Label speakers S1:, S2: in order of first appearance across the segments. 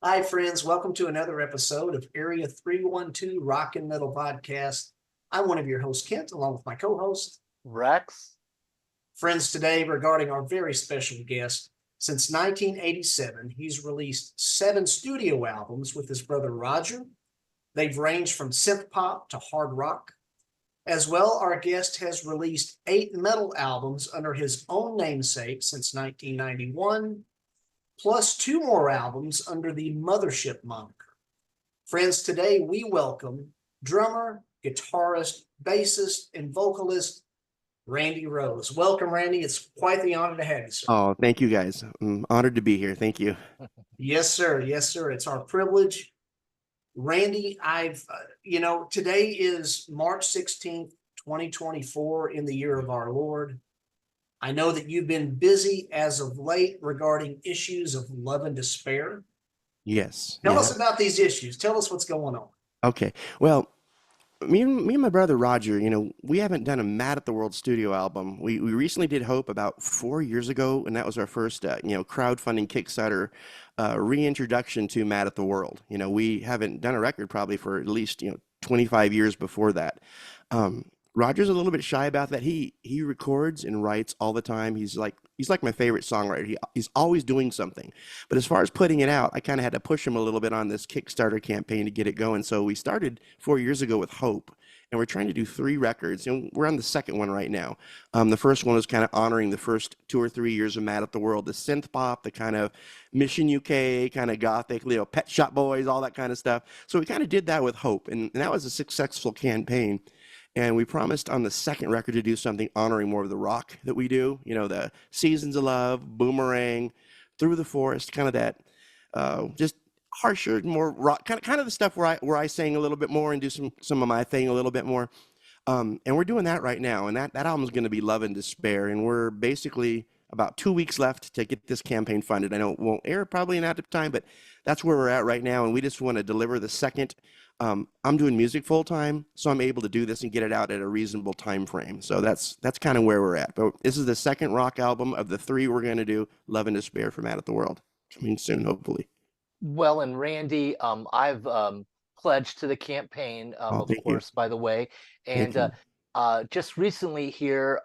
S1: Hi, friends. Welcome to another episode of Area 312 Rock and Metal Podcast. I'm one of your hosts, Kent, along with my co host.
S2: Rex.
S1: Friends, today regarding our very special guest. Since 1987, he's released 7 studio albums with his brother Roger. They've ranged from synth pop to hard rock. As well, our guest has released 8 metal albums under his own namesake since 1991, plus 2 more albums under the Mothership moniker. Friends, today we welcome drummer, guitarist, bassist, and vocalist Randy Rose. Welcome, Randy. It's quite the honor to have you, sir.
S3: Oh, thank you guys. I'm honored to be here. Thank you.
S1: Yes, sir. Yes, sir. It's our privilege. Randy, today is March 16th, 2024, in the year of our Lord. I know that you've been busy as of late regarding issues of love and despair.
S3: Yes.
S1: Tell
S3: Yeah.
S1: us about these issues. Tell us what's going on.
S3: Okay. Well, me and my brother Roger, we haven't done a Mad at the World studio album. We recently did Hope about 4 years ago, and that was our first, crowdfunding Kickstarter reintroduction to Mad at the World. We haven't done a record probably for at least 25 years before that. Roger's a little bit shy about that. He records and writes all the time. He's like my favorite songwriter. He's always doing something. But as far as putting it out, I kind of had to push him a little bit on this Kickstarter campaign to get it going. So we started 4 years ago with Hope, and we're trying to do 3 records. And we're on the second one right now. The first one was kind of honoring the first 2 or 3 years of Mad at the World, the synth pop, the kind of Mission UK, kind of gothic, Pet Shop Boys, all that kind of stuff. So we kind of did that with Hope, and that was a successful campaign. And we promised on the second record to do something honoring more of the rock that we do. The Seasons of Love, Boomerang, Through the Forest, kind of that, just harsher, more rock, kind of the stuff where I sing a little bit more and do some of my thing a little bit more. And we're doing that right now. And that album is going to be Love and Despair. And we're basically about 2 weeks left to get this campaign funded. I know it won't air probably in that time, but that's where we're at right now. And we just want to deliver the second. I'm doing music full time, so I'm able to do this and get it out at a reasonable time frame. So that's kind of where we're at. But this is the second rock album of the 3 we're going to do. Love and Despair for Mad at the World, coming soon, hopefully.
S2: Well, and Randy, I've pledged to the campaign, of course, by the way. And just recently here,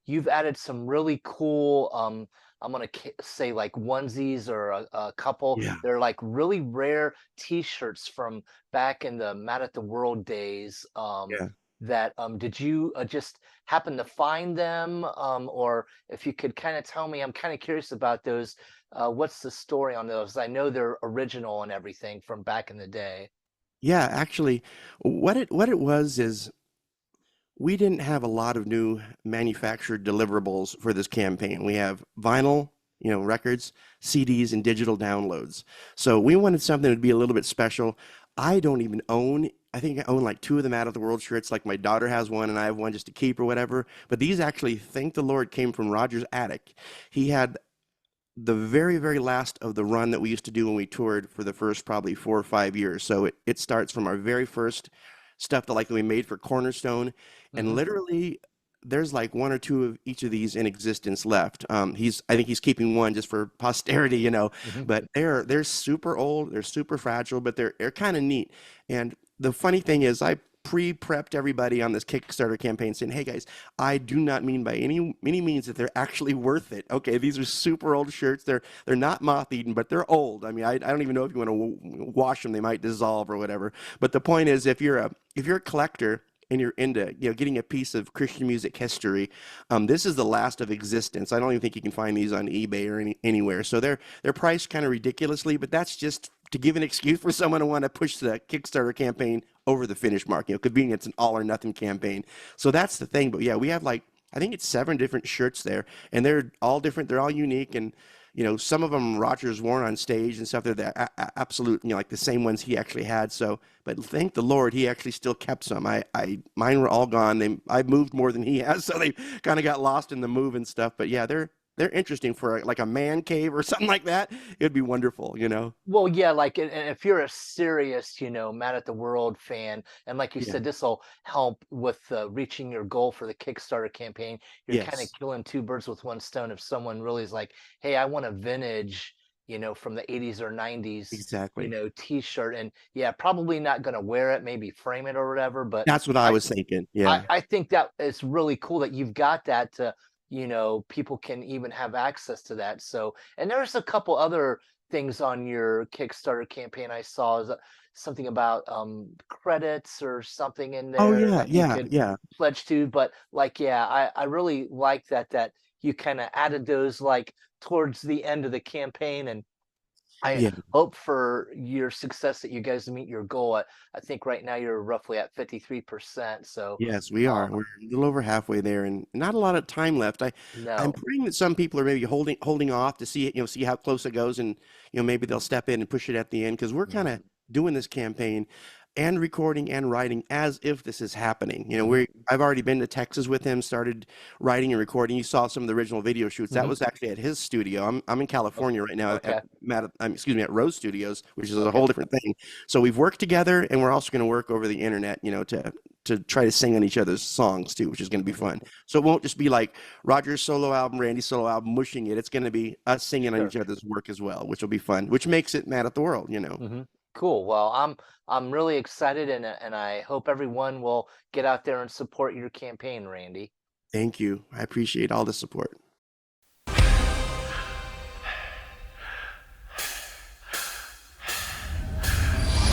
S2: you've added some really cool, I'm going to say like onesies or a couple.
S3: Yeah.
S2: They're like really rare T-shirts from back in the Mad at the World days. That did you just happen to find them? Or if you could kind of tell me, I'm kind of curious about those. What's the story on those? I know they're original and everything from back in the day.
S3: Yeah, actually, what it was is we didn't have a lot of new manufactured deliverables for this campaign. We have vinyl, records, CDs, and digital downloads. So we wanted something that would be a little bit special. I don't even own, I think I own like 2 of the Mad at the World shirts. Like my daughter has one and I have one just to keep or whatever. But these actually, thank the Lord, came from Roger's attic. He had the very, very last of the run that we used to do when we toured for the first probably 4 or 5 years. So it starts from our very first stuff that we made for Cornerstone, and literally there's like 1 or 2 of each of these in existence left. I think he's keeping one just for posterity, but they're super old, they're super fragile, but they're kind of neat. And the funny thing is I pre-prepped everybody on this Kickstarter campaign saying, hey guys, I do not mean by any means that they're actually worth it. Okay, these are super old shirts. They're not moth-eaten, but they're old. I mean, I don't even know if you want to wash them, they might dissolve or whatever. But the point is, if you're a collector and you're into getting a piece of Christian music history, this is the last of existence. I don't even think you can find these on eBay or anywhere. So they're priced kind of ridiculously, but that's just to give an excuse for someone to want to push the Kickstarter campaign over the finish mark. Being it's an all or nothing campaign. So that's the thing. But yeah, we have I think it's 7 different shirts there, and they're all different. They're all unique, and some of them Roger's worn on stage and stuff. They're the absolute, like the same ones he actually had. So, but thank the Lord, he actually still kept some. Mine were all gone. I moved more than he has, so they kind of got lost in the move and stuff. But yeah, they're interesting for a man cave or something like that. It'd be wonderful,
S2: Well, yeah, and if you're a serious, Mad at the World fan, and like you said, this will help with reaching your goal for the Kickstarter campaign. You're kind of
S3: Yes.
S2: killing 2 birds with 1 stone. If someone really is like, hey, I want a vintage, from the 80s or 90s,
S3: Exactly.
S2: T-shirt. And yeah, probably not going to wear it, maybe frame it or whatever. But
S3: That's what I was thinking. Yeah.
S2: I think that it's really cool that you've got that to, people can even have access to that. So, and there's a couple other things on your Kickstarter campaign I saw, is something about credits or something in
S3: Oh
S2: there
S3: yeah,
S2: that you
S3: yeah,
S2: could
S3: yeah.
S2: pledge to. But like, yeah, I really like that you kind of added those like towards the end of the campaign. And I
S3: Yeah.
S2: hope for your success, that you guys meet your goal. I think right now you're roughly at 53%. So
S3: Yes, we are. We're a little over halfway there, and not a lot of time left. I'm
S2: no.
S3: praying that some people are maybe holding off to see it, see how close it goes, and maybe they'll step in and push it at the end, because we're kind of doing this campaign and recording and writing as if this is happening. I've already been to Texas with him, started writing and recording. You saw some of the original video shoots. That
S2: Mhm.
S3: was actually at his studio. I'm in California right now
S2: Okay.
S3: at Rose Studios, which is a
S2: Okay.
S3: whole different thing. So we've worked together, and we're also going to work over the internet, to try to sing on each other's songs too, which is going to be fun. So it won't just be like Roger's solo album, Randy's solo album, mushing it. It's going to be us singing on each other's work as well, which will be fun, which makes it Mad at the World,
S2: Cool. Well, I'm really excited, and I hope everyone will get out there and support your campaign, Randy.
S3: Thank you. I appreciate all the support.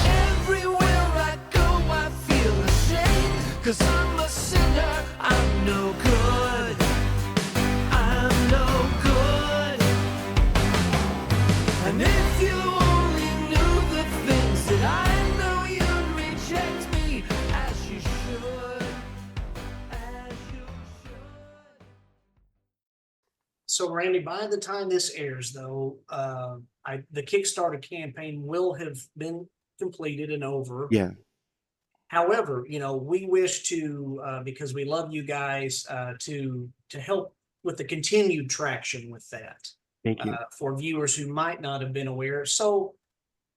S4: Everywhere I go, I feel ashamed, 'cause I'm a sinner, I'm no good. I'm no good. And if you only knew the things that I know, you'd reject me as you should. As you should.
S1: So Randy, by the time this airs, though, the Kickstarter campaign will have been completed and over.
S3: Yeah.
S1: However, we wish to, because we love you guys, to help with the continued traction with that,
S3: Thank you.
S1: for viewers who might not have been aware. So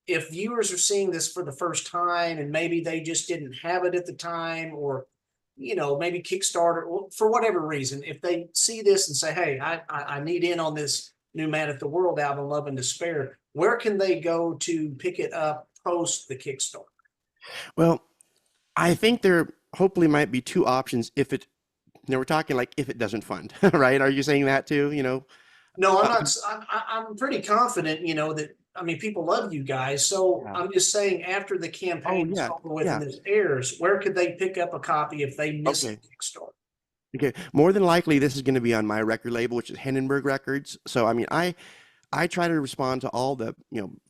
S1: if viewers are seeing this for the first time and maybe they just didn't have it at the time, or maybe Kickstarter, for whatever reason, if they see this and say, hey, I need in on this new Mad at the World album, Love and Despair, where can they go to pick it up post the Kickstarter?
S3: Well, I think there hopefully might be two options if it, we're talking like if it doesn't fund, right? Are you saying that too,
S1: No, I'm not. I'm pretty confident, that, I mean, people love you guys. So
S2: Yeah.
S1: I'm just saying, after the campaign is
S3: yeah,
S1: over with
S3: yeah.
S1: and this airs, where could they pick up a copy if they miss
S3: Okay.
S1: the Kickstarter?
S3: Okay, more than likely this is going to be on my record label, which is Hindenburg Records. So I mean, I try to respond to all the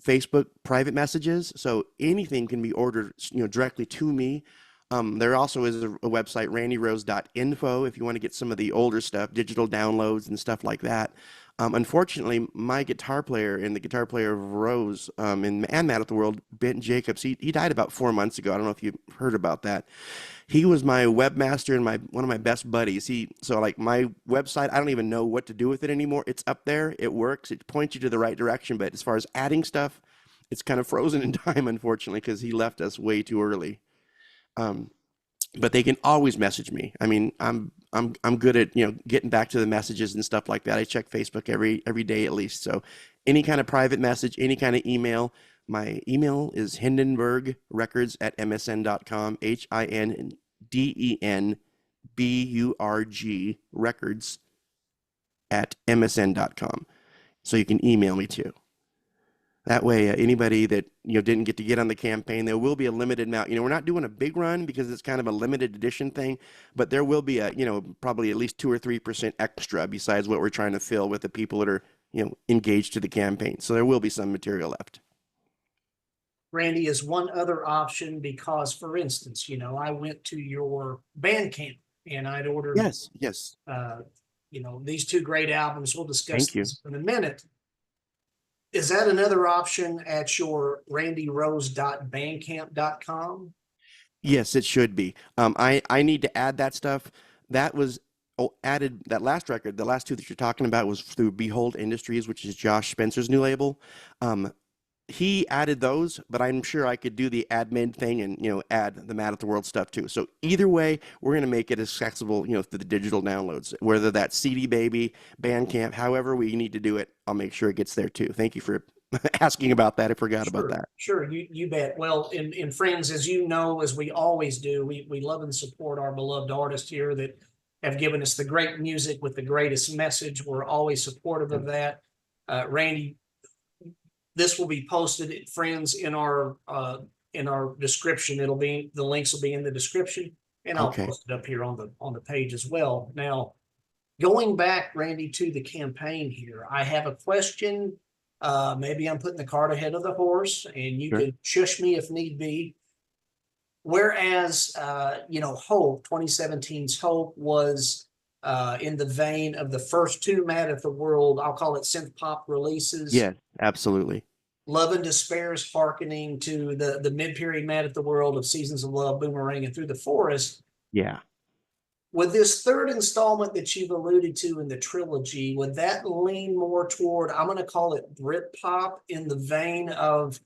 S3: Facebook private messages, so anything can be ordered directly to me. There also is a website, randyrose.info, if you want to get some of the older stuff, digital downloads and stuff like that. Unfortunately, my guitar player and the guitar player of Rose and Mad at the World, Ben Jacobs, he died about 4 months ago. I don't know if you heard about that. He was my webmaster and one of my best buddies. So like my website, I don't even know what to do with it anymore. It's up there, it works, it points you to the right direction, but as far as adding stuff, it's kind of frozen in time, unfortunately, because he left us way too early. But they can always message me. I mean, I'm good at getting back to the messages and stuff like that. I check Facebook every day at least. So any kind of private message, any kind of email. My email is hindenburgrecords@msn.com. HINDENBURG records@msn.com. So you can email me too. That way, anybody that didn't get on the campaign, there will be a limited amount. We're not doing a big run because it's kind of a limited edition thing, but there will be a probably at least 2 or 3% extra besides what we're trying to fill with the people that are engaged to the campaign. So there will be some material left.
S1: Randy, is one other option, because, for instance, I went to your Bandcamp and I'd ordered
S3: Yes.
S1: these two great albums. We'll discuss
S3: Thank you.
S1: this in a minute. Is that another option at your randyrose.bandcamp.com?
S3: Yes, it should be. I need to add that stuff. That was added, that last record, the last two that you're talking about, was through Behold Industries, which is Josh Spencer's new label. He added those, but I'm sure I could do the admin thing and add the Mad at the World stuff too. So either way, we're going to make it accessible through the digital downloads, whether that's CD Baby, Bandcamp, however we need to do it. I'll make sure it gets there too. Thank you for asking about that. I forgot about
S1: Sure,
S3: that.
S1: sure, you bet. Well, and friends, as you know, as we always do, we love and support our beloved artists here that have given us the great music with the greatest message. We're always supportive of that. Randy, this will be posted, friends, in our description. It'll be, the links will be in the description, and I'll
S3: Okay.
S1: post it up here on the page as well. Now, going back, Randy, to the campaign here, I have a question. Maybe I'm putting the cart ahead of the horse, and you
S3: Sure.
S1: can shush me if need be. Whereas, Hope, 2017's Hope was in the vein of the first two Mad at the World, I'll call it synth pop releases.
S3: Yeah, absolutely.
S1: Love and Despair is hearkening to the mid-period Mad at the World of Seasons of Love, Boomerang, and Through the Forest.
S3: Yeah.
S1: With this third installment that you've alluded to in the trilogy, would that lean more toward, I'm going to call it Britpop, in the vein of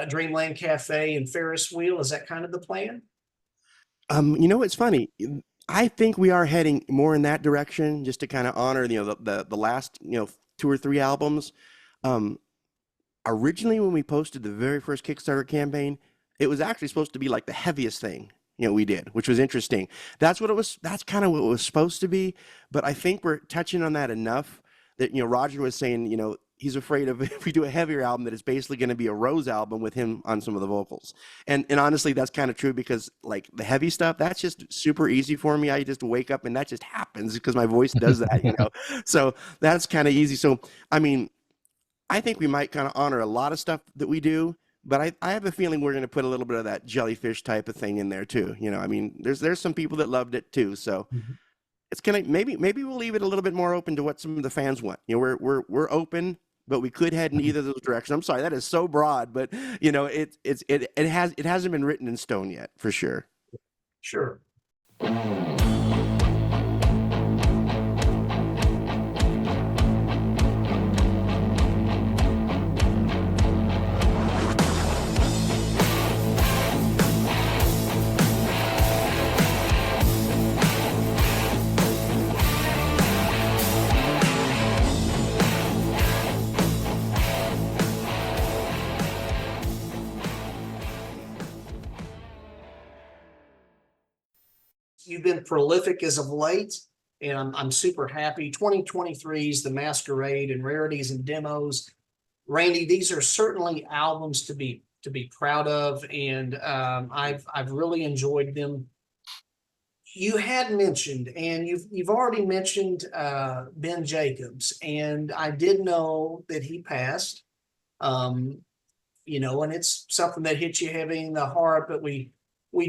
S1: Dreamland Cafe and Ferris Wheel? Is that kind of the plan?
S3: It's funny. I think we are heading more in that direction, just to kind of honor, the last, 2 or 3 albums. Originally, when we posted the very first Kickstarter campaign, it was actually supposed to be like the heaviest thing we did, which was interesting. That's kind of what it was supposed to be. But I think we're touching on that enough that, Roger was saying, he's afraid of, if we do a heavier album, that it's basically going to be a Rose album with him on some of the vocals. And honestly, that's kind of true, because like the heavy stuff, that's just super easy for me. I just wake up and that just happens because my voice does that, So that's kind of easy. So, I mean, I think we might kind of honor a lot of stuff that we do, but I have a feeling we're going to put a little bit of that jellyfish type of thing in there too. I mean, there's some people that loved it too. So it's gonna, maybe we'll leave it a little bit more open to what some of the fans want. We're open, but we could head in either of those directions. I'm sorry, that is so broad, but it hasn't been written in stone yet, for sure.
S1: Sure. You've been prolific as of late, and I'm super happy. 2023's The Masquerade and Rarities and Demos. Randy, these are certainly albums to be proud of, and I've really enjoyed them. You had mentioned, and you've already mentioned Ben Jacobs, and I did know that he passed. And it's something that hits you heavy in the heart, but we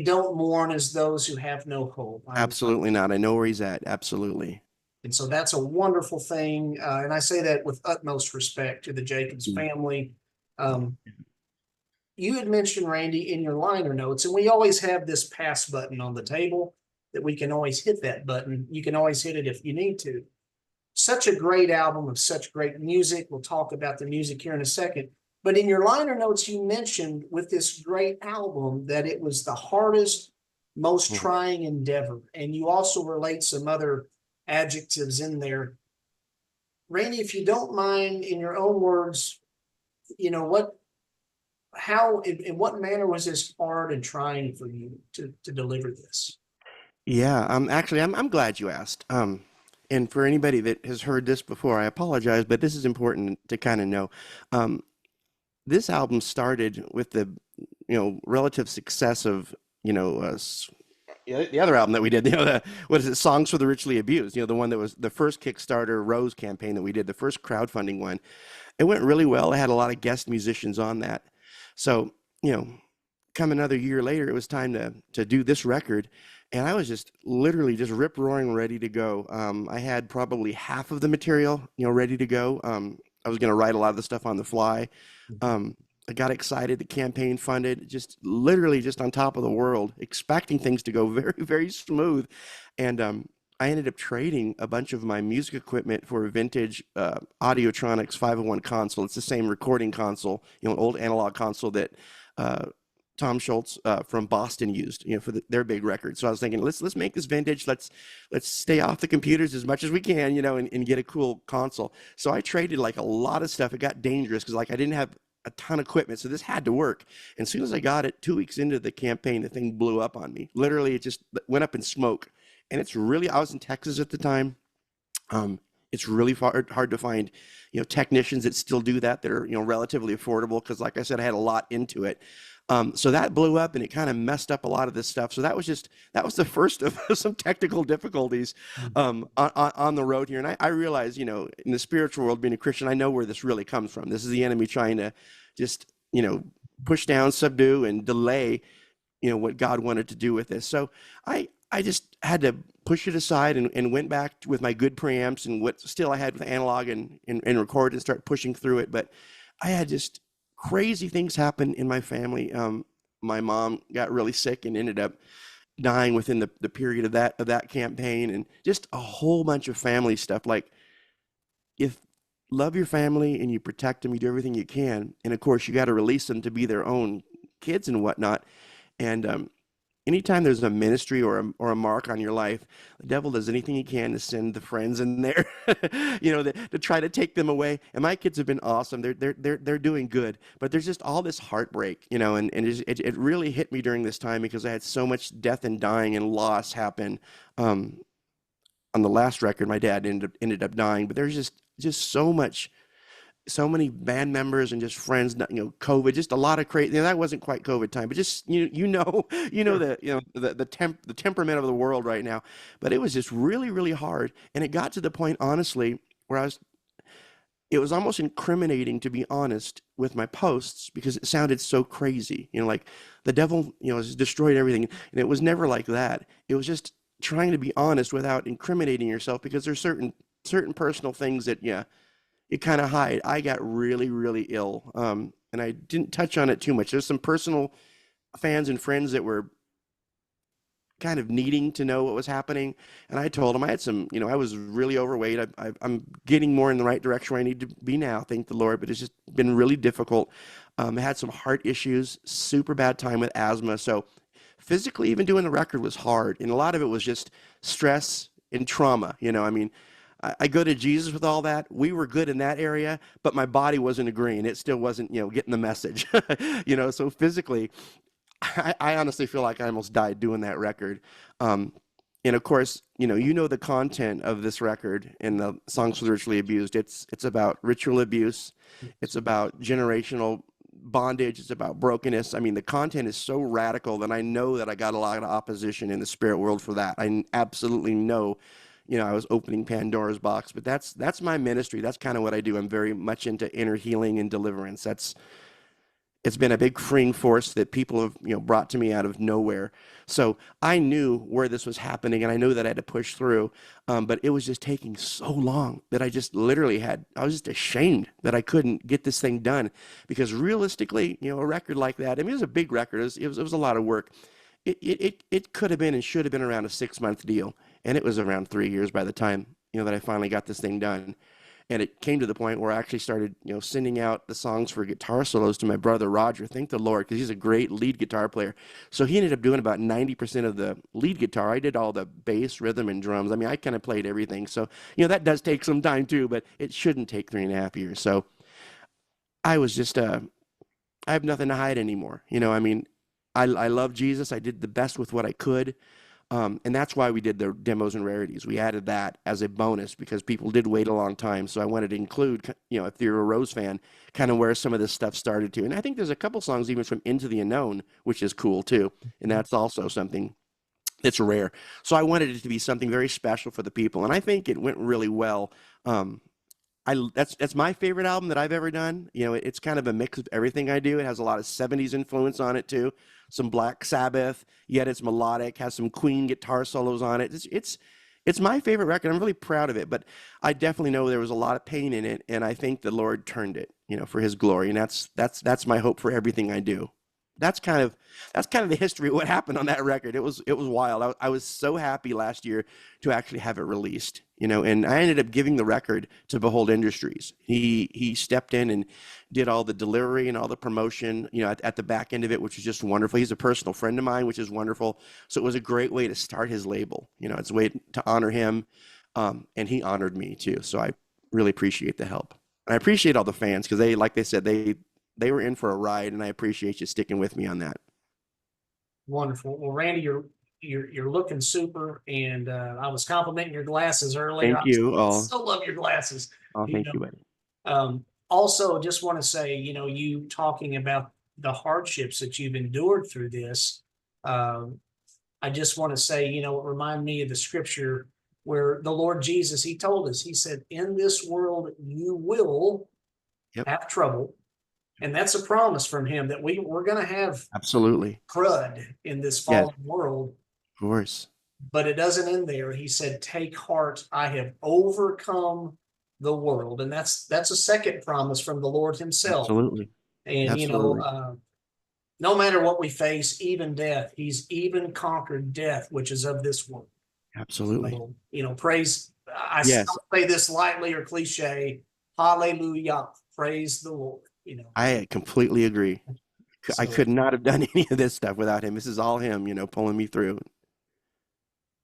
S1: don't mourn as those who have no hope.
S3: Absolutely not. I know where he's at. Absolutely.
S1: And so that's a wonderful thing. And I say that with utmost respect to the Jacobs family. You had mentioned, Randy, in your liner notes, and we always have this pass button on the table that we can always hit that button. You can always hit it if you need to. Such a great album of such great music. We'll talk about the music here in a second. But in your liner notes, you mentioned with this great album that it was the hardest, most trying endeavor. And you also relate some other adjectives in there. Randy, if you don't mind, in your own words, in what manner was this hard and trying for you to deliver this?
S3: Yeah, actually, I'm glad you asked. And for anybody that has heard this before, I apologize, but this is important to kind of know. This album started with the, relative success of, the other album that we did, Songs for the Richly Abused, the one that was the first Kickstarter Rose campaign that we did, the first crowdfunding one. It went really well. I had a lot of guest musicians on that. So, come another year later, it was time to do this record. And I was just literally just rip roaring ready to go. I had probably half of the material, ready to go. I was going to write a lot of the stuff on the fly. I got excited. The campaign funded, just literally just on top of the world, expecting things to go very, very smooth. And I ended up trading a bunch of my music equipment for a vintage Audiotronics 501 console. It's the same recording console, an old analog console that Tom Schultz from Boston used, for their big record. So I was thinking, let's make this vintage. Let's stay off the computers as much as we can, and get a cool console. So I traded like a lot of stuff. It got dangerous because like I didn't have a ton of equipment, so this had to work. And as soon as I got it, 2 weeks into the campaign, the thing blew up on me. Literally, it just went up in smoke. And it's really, I was in Texas at the time. It's really hard to find, technicians that still do that are, relatively affordable. Cause like I said, I had a lot into it. So that blew up and it kind of messed up a lot of this stuff. So that was the first of some technical difficulties, on the road here. And I realized, in the spiritual world, being a Christian, I know where this really comes from. This is the enemy trying to just, push down, subdue, and delay, what God wanted to do with this. So I just had to push it aside and went back with my good preamps and what still I had with analog and record and start pushing through it. But I had just crazy things happen in my family. My mom got really sick and ended up dying within the period of that campaign, and just a whole bunch of family stuff. Like, if love your family and you protect them, you do everything you can. And of course you got to release them to be their own kids and whatnot. And, anytime there's a ministry or a mark on your life, the devil does anything he can to send the friends in there, to try to take them away. And my kids have been awesome. They're doing good, but there's just all this heartbreak, and it really hit me during this time because I had so much death and dying and loss happen. On the last record, my dad ended up dying, but there's just so many band members and just friends, COVID, just a lot of crazy. That wasn't quite COVID time, but just the temperament of the world right now. But it was just really, really hard, and it got to the point, honestly, where it was almost incriminating, to be honest, with my posts because it sounded so crazy. Like the devil, has destroyed everything, and it was never like that. It was just trying to be honest without incriminating yourself, because there's certain personal things that you kind of hide. I got really, really ill, and I didn't touch on it too much. There's some personal fans and friends that were kind of needing to know what was happening, and I told them I had some, I was really overweight. I'm getting more in the right direction where I need to be now, thank the Lord, but it's just been really difficult. I had some heart issues, super bad time with asthma, so physically even doing the record was hard, and a lot of it was just stress and trauma. I go to Jesus with all that. We were good in that area, but my body wasn't agreeing. It still wasn't, getting the message, so physically, I honestly feel like I almost died doing that record. And of course, the content of this record and the songs spiritually abused. It's about ritual abuse. It's about generational bondage. It's about brokenness. I mean, the content is so radical that I know that I got a lot of opposition in the spirit world for that. I absolutely know. I was opening Pandora's box, but that's my ministry. That's kind of what I do. I'm very much into inner healing and deliverance. It's been a big freeing force that people have, brought to me out of nowhere. So I knew where this was happening, and I knew that I had to push through. But it was just taking so long that I just literally I was just ashamed that I couldn't get this thing done, because realistically, a record like that, I mean, it was a big record. It was a lot of work. It could have been and should have been around a 6-month deal. And it was around 3 years by the time, that I finally got this thing done. And it came to the point where I actually started, sending out the songs for guitar solos to my brother, Roger. Thank the Lord, because he's a great lead guitar player. So he ended up doing about 90% of the lead guitar. I did all the bass, rhythm, and drums. I mean, I kind of played everything. So, that does take some time too, but it shouldn't take 3.5 years. So I was just, I have nothing to hide anymore. I love Jesus. I did the best with what I could. And that's why we did the demos and rarities. We added that as a bonus because people did wait a long time. So I wanted to include, if you're a Rose fan, kind of where some of this stuff started to. And I think there's a couple songs even from Into the Unknown, which is cool too. And that's also something that's rare. So I wanted it to be something very special for the people. And I think it went really well. That's my favorite album that I've ever done. It's kind of a mix of everything I do. It has a lot of 70s influence on it too. Some Black Sabbath, yet it's melodic, has some Queen guitar solos on it. It's my favorite record. I'm really proud of it, but I definitely know there was a lot of pain in it, and I think the Lord turned it, for his glory. And that's my hope for everything I do. that's kind of the history of what happened on that record. It was wild. I was so happy last year to actually have it released, and I ended up giving the record to Behold Industries. He stepped in and did all the delivery and all the promotion, at the back end of it, which was just wonderful. He's a personal friend of mine, which is wonderful. So it was a great way to start his label. It's a way to honor him, and he honored me too. So I really appreciate the help, and I appreciate all the fans because like they said, they were in for a ride, and I appreciate you sticking with me on that.
S1: Wonderful. Well, Randy, you're looking super, and I was complimenting your glasses earlier.
S3: Thank you.
S1: I so love your glasses.
S3: Oh, thank you, buddy.
S1: Also, just want to say, you talking about the hardships that you've endured through this. I just want to say, it reminded me of the scripture where the Lord Jesus, he told us, he said, in this world you will have trouble. And that's a promise from him that we're going to have
S3: absolutely
S1: crud in this fallen world.
S3: Of course.
S1: But it doesn't end there. He said, take heart, I have overcome the world. And that's a second promise from the Lord himself.
S3: Absolutely.
S1: And,
S3: absolutely.
S1: No matter what we face, even death, he's even conquered death, which is of this world.
S3: Absolutely.
S1: So, praise. I don't say this lightly or cliche. Hallelujah. Praise the Lord.
S3: I completely agree. I could not have done any of this stuff without him. This is all him, pulling me through.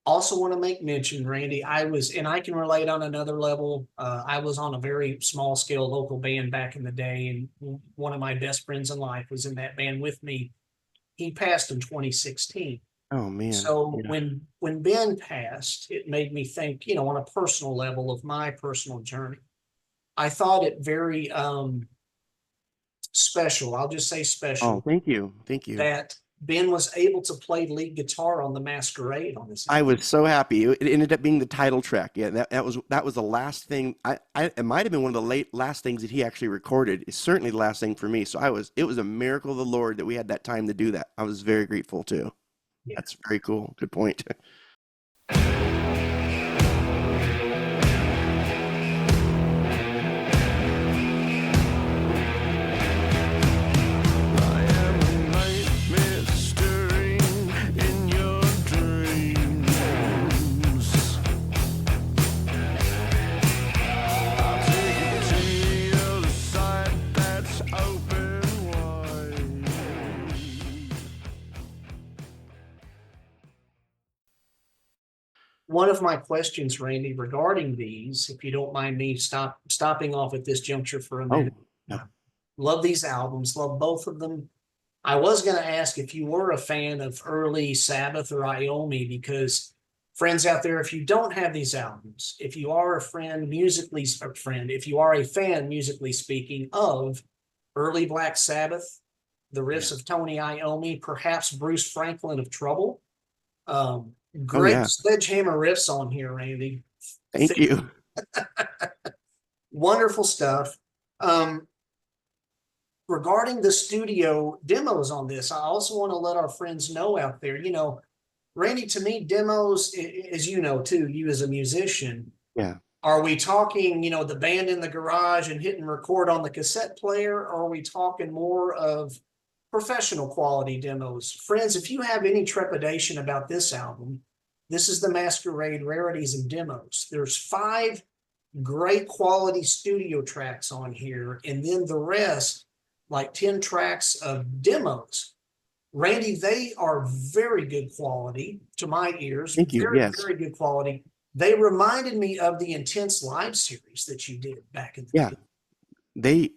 S1: Also want to make mention, Randy, and I can relate on another level. I was on a very small scale local band back in the day, and one of my best friends in life was in that band with me. He passed in 2016.
S3: Oh man.
S1: So when Ben passed, it made me think, on a personal level of my personal journey. I thought it very special. I'll just say special.
S3: Oh, thank you.
S1: That Ben was able to play lead guitar on the Masquerade on this.
S3: I was so happy. It ended up being the title track. Yeah, that was the last thing. It might have been one of the last things that he actually recorded. It's certainly the last thing for me. So it was a miracle of the Lord that we had that time to do that. I was very grateful too. Yeah. That's very cool. Good point.
S1: One of my questions, Randy, regarding these, if you don't mind me stopping off at this juncture for a minute.
S3: No.
S1: Love these albums, love both of them. I was going to ask if you were a fan of early Sabbath or Iommi, because friends out there, if you don't have these albums, if you are a fan musically speaking of early Black Sabbath, the riffs of Tony Iommi, perhaps Bruce Franklin of Trouble, great sledgehammer riffs on here, Randy.
S3: Thank you.
S1: Wonderful stuff. Regarding the studio demos on this, I also want to let our friends know out there, Randy, to me, demos, as you know, too, you as a musician.
S3: Yeah.
S1: Are we talking, the band in the garage and hit and record on the cassette player? Or are we talking more of professional quality demos? Friends, if you have any trepidation about this album, this is the Masquerade Rarities and Demos. There's 5 great quality studio tracks on here, and then the rest, like 10 tracks of demos. Randy, they are very good quality to my ears.
S3: Thank you.
S1: Very, very good quality. They reminded me of the Intense Live series that you did back in the day.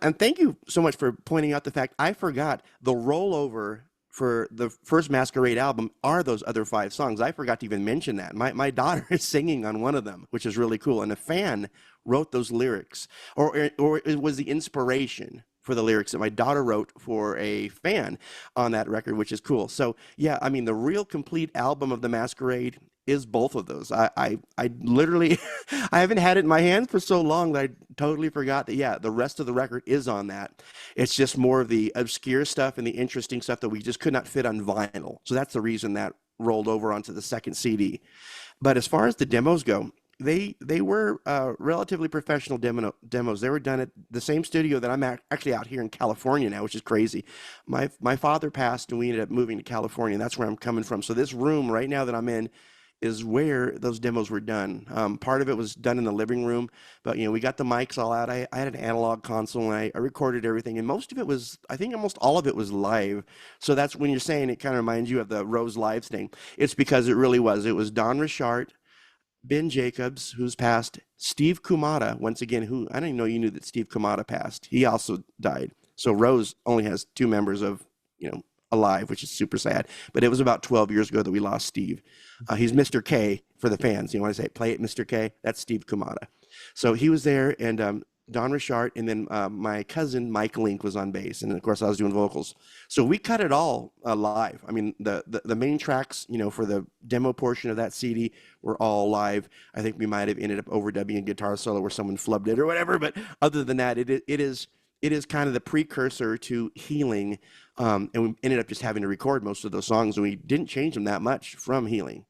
S3: And thank you so much for pointing out the fact I forgot the rollover for the first Masquerade album are those other 5 songs. I forgot to even mention that. My daughter is singing on one of them, which is really cool. And a fan wrote those lyrics, or it was the inspiration for the lyrics that my daughter wrote for a fan on that record, which is cool. So yeah, I mean, the real complete album of the Masquerade is both of those. I literally, I haven't had it in my hands for so long that I totally forgot that, the rest of the record is on that. It's just more of the obscure stuff and the interesting stuff that we just could not fit on vinyl. So that's the reason that rolled over onto the second CD. But as far as the demos go, they were relatively professional demos. They were done at the same studio that I'm actually out here in California now, which is crazy. My father passed, and we ended up moving to California. And that's where I'm coming from. So this room right now that I'm in is where those demos were done. Part of it was done in the living room, but we got the mics all out. I had an analog console, and I recorded everything, and most of it was, I think almost all of it was live. So that's when you're saying it kind of reminds you of the Rose Live thing. It's because it really was. It was Don Richard, Ben Jacobs, who's passed, Steve Kumata, once again, who I didn't even know you knew that Steve Kumata passed. He also died. So Rose only has two members of, alive, which is super sad. But it was about 12 years ago that we lost Steve. He's Mr. K for the fans. You want to say, play it, Mr. K? That's Steve Kumata. So he was there, and Don Richard, and then my cousin Mike Link was on bass, and of course I was doing vocals. So we cut it all live. I mean, the main tracks, for the demo portion of that CD were all live. I think we might have ended up overdubbing a guitar solo where someone flubbed it or whatever. But other than that, it is kind of the precursor to Healing, and we ended up just having to record most of those songs, and we didn't change them that much from Healing.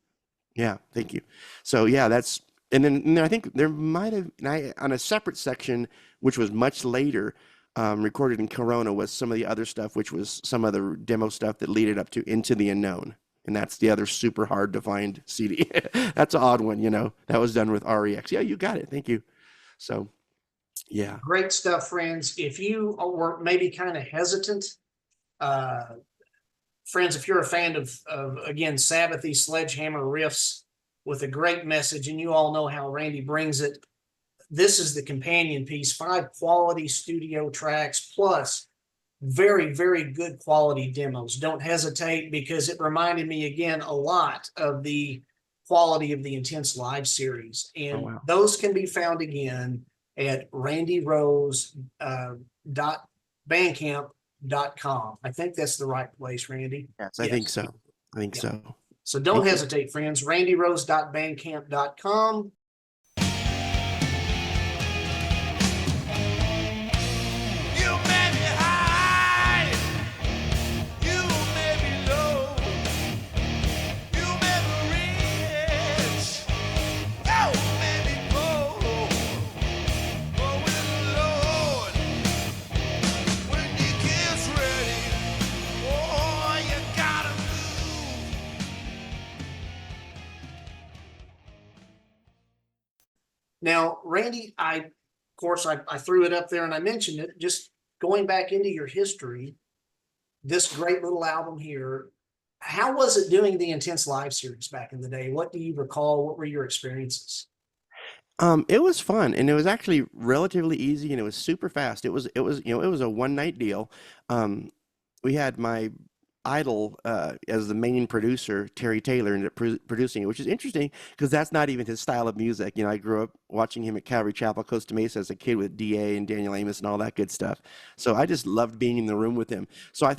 S3: Yeah, thank you. So yeah, that's. And then I think there might have, on a separate section, which was much later, recorded in Corona, was some of the other stuff, which was some other demo stuff that leaded up to Into the Unknown. And that's the other super hard to find CD. That's an odd one, That was done with REX. Yeah, you got it. Thank you. So, yeah.
S1: Great stuff, friends. If you were maybe kind of hesitant, friends, if you're a fan of again, Sabbathy sledgehammer riffs, with a great message, and you all know how Randy brings it. This is the companion piece, 5 quality studio tracks, plus very, very good quality demos. Don't hesitate, because it reminded me again a lot of the quality of the Intense Live series. And those can be found again at randyrose.bandcamp.com. I think that's the right place, Randy.
S3: Yes, I think so. So.
S1: So don't hesitate, friends. randyrose.bandcamp.com. Now, Randy, of course, I threw it up there and I mentioned it, just going back into your history, this great little album here. How was it doing the Intense Live series back in the day? What do you recall? What were your experiences?
S3: It was fun, and it was actually relatively easy, and it was super fast. It was it was a one night deal. We had my idol as the main producer, Terry Taylor, ended up producing it, which is interesting because that's not even his style of music. I grew up watching him at Calvary Chapel, Costa Mesa as a kid with DA and Daniel Amos and all that good stuff. So I just loved being in the room with him. So I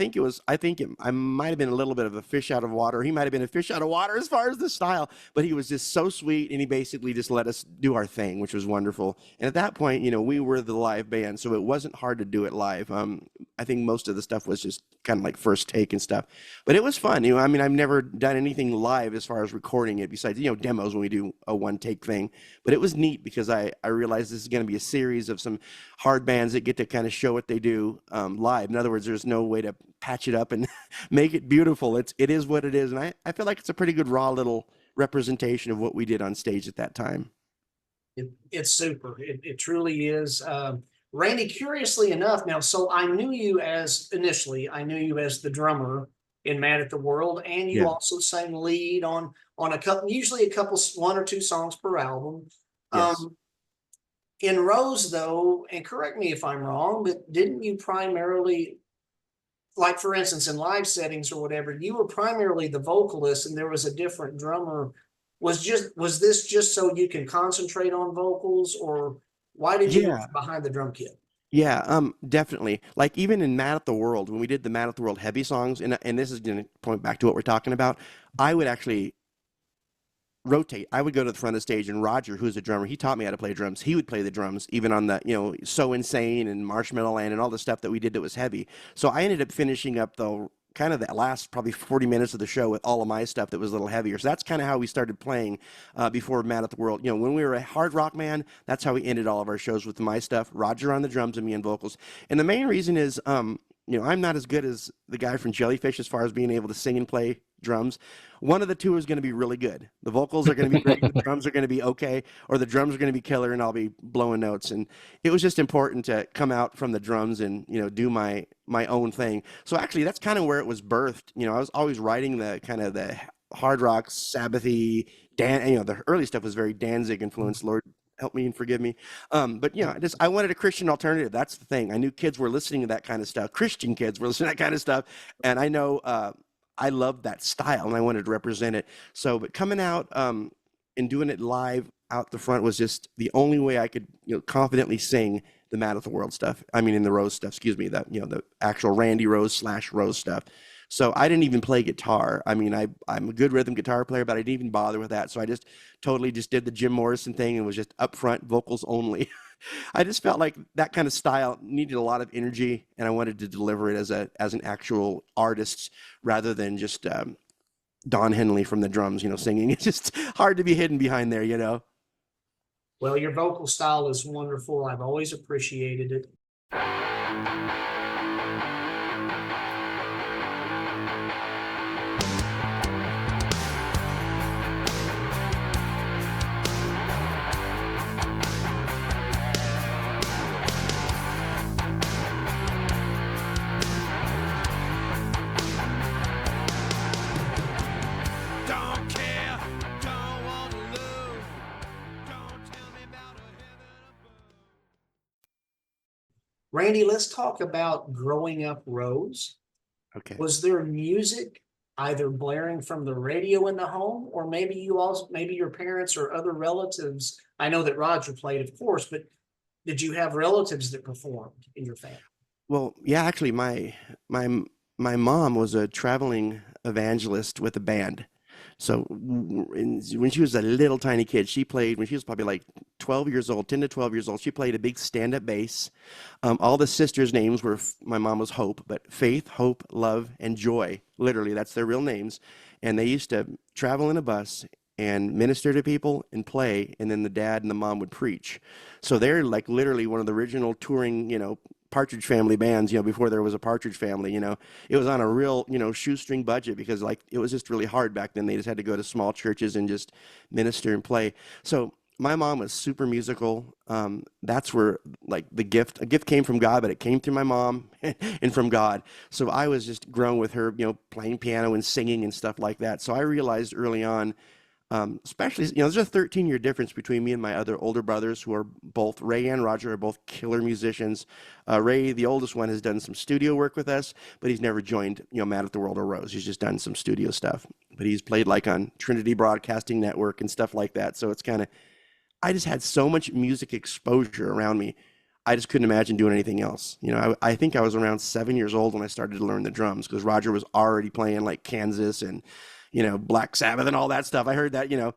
S3: might have been a little bit of a fish out of water. He might have been a fish out of water as far as the style, but he was just so sweet, and he basically just let us do our thing, which was wonderful. And at that point, we were the live band, so it wasn't hard to do it live. I think most of the stuff was just kind of like first take and stuff. But it was fun. I've never done anything live as far as recording it besides, demos when we do a one take thing. But it was neat because I realized this is going to be a series of some hard bands that get to kind of show what they do live. In other words, there's no way to patch it up and make it beautiful. It is what it is. And I feel like it's a pretty good raw little representation of what we did on stage at that time.
S1: It's super. It truly is. Randy, curiously enough, now, so I knew you as the drummer in Mad at the World, and you also sang lead on a couple, usually one or two songs per album.
S3: Yes.
S1: In Rose, though, and correct me if I'm wrong, but didn't you primarily, like for instance, in live settings or whatever, you were primarily the vocalist and there was a different drummer? Was this just so you can concentrate on vocals, or why did you get behind the drum kit?
S3: Yeah, definitely. Like even in Mad at the World, when we did the Mad at the World heavy songs, and this is going to point back to what we're talking about, I would actually rotate. I would go to the front of the stage, and Roger, who's a drummer, he taught me how to play drums. He would play the drums, even on the, So Insane and Marshmallow Land and all the stuff that we did that was heavy. So I ended up finishing up the kind of the last probably 40 minutes of the show with all of my stuff that was a little heavier. So that's kind of how we started playing before Mad at the World. You know, when we were a hard rock man, that's how we ended all of our shows with my stuff, Roger on the drums and me on vocals. And the main reason is, you know, I'm not as good as the guy from Jellyfish as far as being able to sing and play drums. One of the two is going to be really good. The vocals are going to be great, the drums are going to be okay, or the drums are going to be killer and I'll be blowing notes. And it was just important to come out from the drums and, you know, do my own thing. So actually that's kind of where it was birthed. You know, I was always writing the kind of the hard rock, Sabbathy, you know, the early stuff was very Danzig influenced, Lord help me and forgive me. But you know, I wanted a Christian alternative. That's the thing. I knew kids were listening to that kind of stuff. Christian kids were listening to that kind of stuff. And I know, I loved that style and I wanted to represent it. So, but coming out and doing it live out the front was just the only way I could, you know, confidently sing the Mad at the World stuff. I mean, in the Rose stuff, excuse me, that, you know, the actual Randy Rose / Rose stuff. So I didn't even play guitar. I mean, I'm a good rhythm guitar player, but I didn't even bother with that. So I just totally just did the Jim Morrison thing and was just upfront vocals only. I just felt like that kind of style needed a lot of energy, and I wanted to deliver it as an actual artist rather than just Don Henley from the drums, you know, singing. It's just hard to be hidden behind there, you know.
S1: Well, your vocal style is wonderful. I've always appreciated it. Randy, let's talk about growing up Rose.
S3: Okay.
S1: Was there music either blaring from the radio in the home, or maybe your parents or other relatives? I know that Roger played, of course, but did you have relatives that performed in your family?
S3: Well, yeah, actually my mom was a traveling evangelist with a band. So when she was a little tiny kid, she played, when she was probably like 12 years old, 10 to 12 years old, she played a big stand-up bass. All the sisters' names were, my mom was Hope, but Faith, Hope, Love, and Joy. Literally, that's their real names. And they used to travel in a bus and minister to people and play, and then the dad and the mom would preach. So they're like literally one of the original touring, you know, Partridge Family bands, you know, before there was a Partridge Family, you know. It was on a real, you know, shoestring budget because like it was just really hard back then. They just had to go to small churches and just minister and play. So my mom was super musical. That's where like a gift came from God, but it came through my mom and from God. So I was just grown with her, you know, playing piano and singing and stuff like that. So I realized early on, especially, you know, there's a 13-year difference between me and my other older brothers, who are both, Ray and Roger, are both killer musicians. Ray, the oldest one, has done some studio work with us, but he's never joined, you know, Mad at the World or Rose. He's just done some studio stuff. But he's played like on Trinity Broadcasting Network and stuff like that. So it's kind of, I just had so much music exposure around me. I just couldn't imagine doing anything else. You know, I think I was around 7 years old when I started to learn the drums, because Roger was already playing like Kansas and, you know, Black Sabbath and all that stuff. I heard that, you know,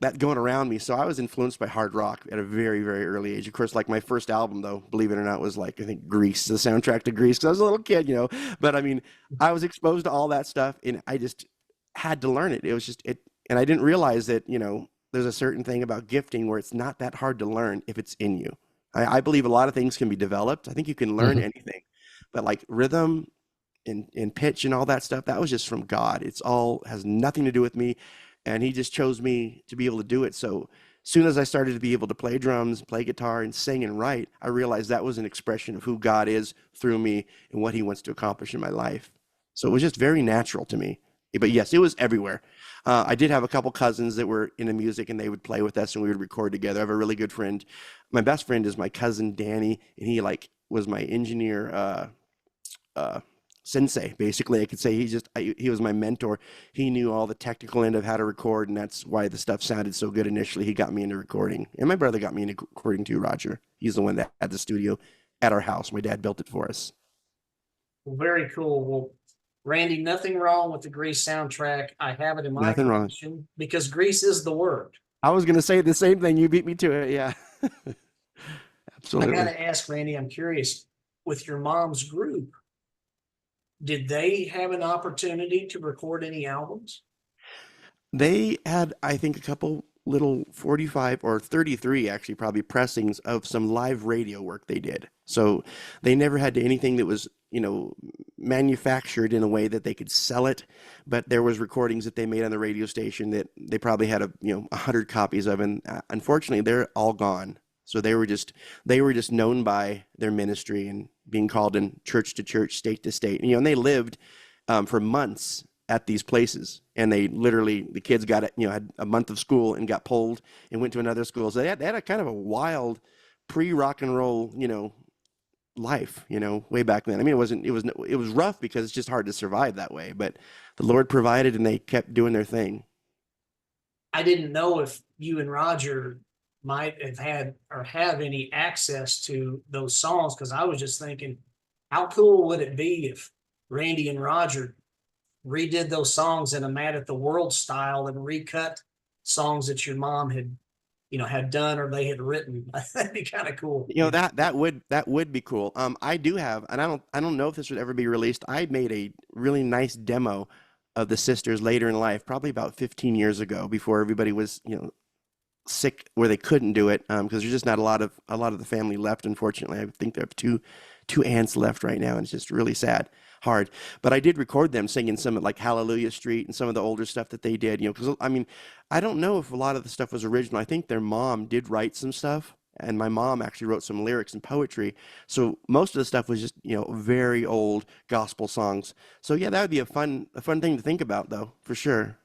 S3: that going around me. So I was influenced by hard rock at a very, very early age. Of course, like my first album, though, believe it or not, was like, I think Grease, the soundtrack to Grease, because I was a little kid, you know. But I mean, I was exposed to all that stuff and I just had to learn it. It was just it. And I didn't realize that, you know, there's a certain thing about gifting where it's not that hard to learn if it's in you. I believe a lot of things can be developed. I think you can learn anything, but like rhythm, and pitch and all that stuff, that was just from God. It's all has nothing to do with me, and he just chose me to be able to do it. So soon as I started to be able to play drums, play guitar, and sing and write, I realized that was an expression of who God is through me and what he wants to accomplish in my life. So it was just very natural to me. But yes, it was everywhere. I did have a couple cousins that were into music, and they would play with us and we would record together. I have a really good friend. My best friend is my cousin Danny, and he like was my engineer sensei, basically. I could say he was my mentor. He knew all the technical end of how to record, and that's why the stuff sounded so good initially. He got me into recording, and my brother got me into recording too, Roger. He's the one that had the studio at our house. My dad built it for us.
S1: Well, very cool. Well, Randy, nothing wrong with the Grease soundtrack. I have it in my collection because Grease is the word.
S3: I was going to say the same thing. You beat me to it. Yeah. Absolutely.
S1: I got to ask, Randy, I'm curious, with your mom's group, did they have an opportunity to record any albums?
S3: They had, I think, a couple little 45 or 33 actually probably pressings of some live radio work they did. So they never had anything that was, manufactured in a way that they could sell it, but there was recordings that they made on the radio station that they probably had 100 copies of, and unfortunately they're all gone. So they were just known by their ministry and being called in church to church, state to state. And they lived for months at these places, and they literally, the kids got had a month of school and got pulled and went to another school. So they had a kind of a wild pre-rock and roll life, way back then. I mean, it was rough because it's just hard to survive that way, but the Lord provided and they kept doing their thing.
S1: I didn't know if you and Roger might have had or have any access to those songs, because I was just thinking, how cool would it be if Randy and Roger redid those songs in a Mad at the World style and recut songs that your mom had done or they had written. That'd be kind of cool.
S3: That would be cool. I do have, and I don't know if this would ever be released. I made a really nice demo of the sisters later in life, probably about 15 years ago, before everybody was sick where they couldn't do it, because there's just not a lot of the family left, unfortunately. I think they have two aunts left right now, and it's just really sad, hard. But I did record them singing some like Hallelujah Street and some of the older stuff that they did, because I mean, I don't know if a lot of the stuff was original. I think their mom did write some stuff, and my mom actually wrote some lyrics and poetry. So most of the stuff was just, very old gospel songs. So yeah, that would be a fun thing to think about, though, for sure.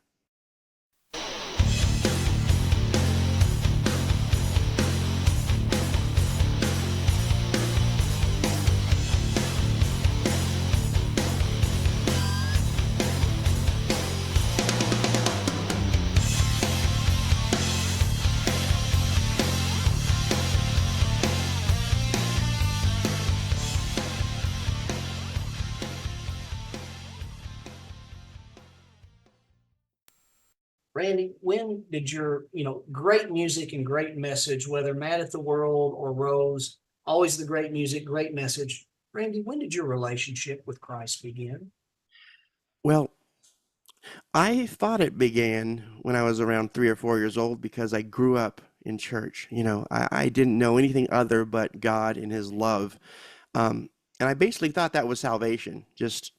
S1: Randy, when did your, great music and great message, whether Mad at the World or Rose, always the great music, great message. Randy, when did your relationship with Christ begin?
S3: Well, I thought it began when I was around 3 or 4 years old, because I grew up in church. I didn't know anything other but God and his love. And I basically thought that was salvation, just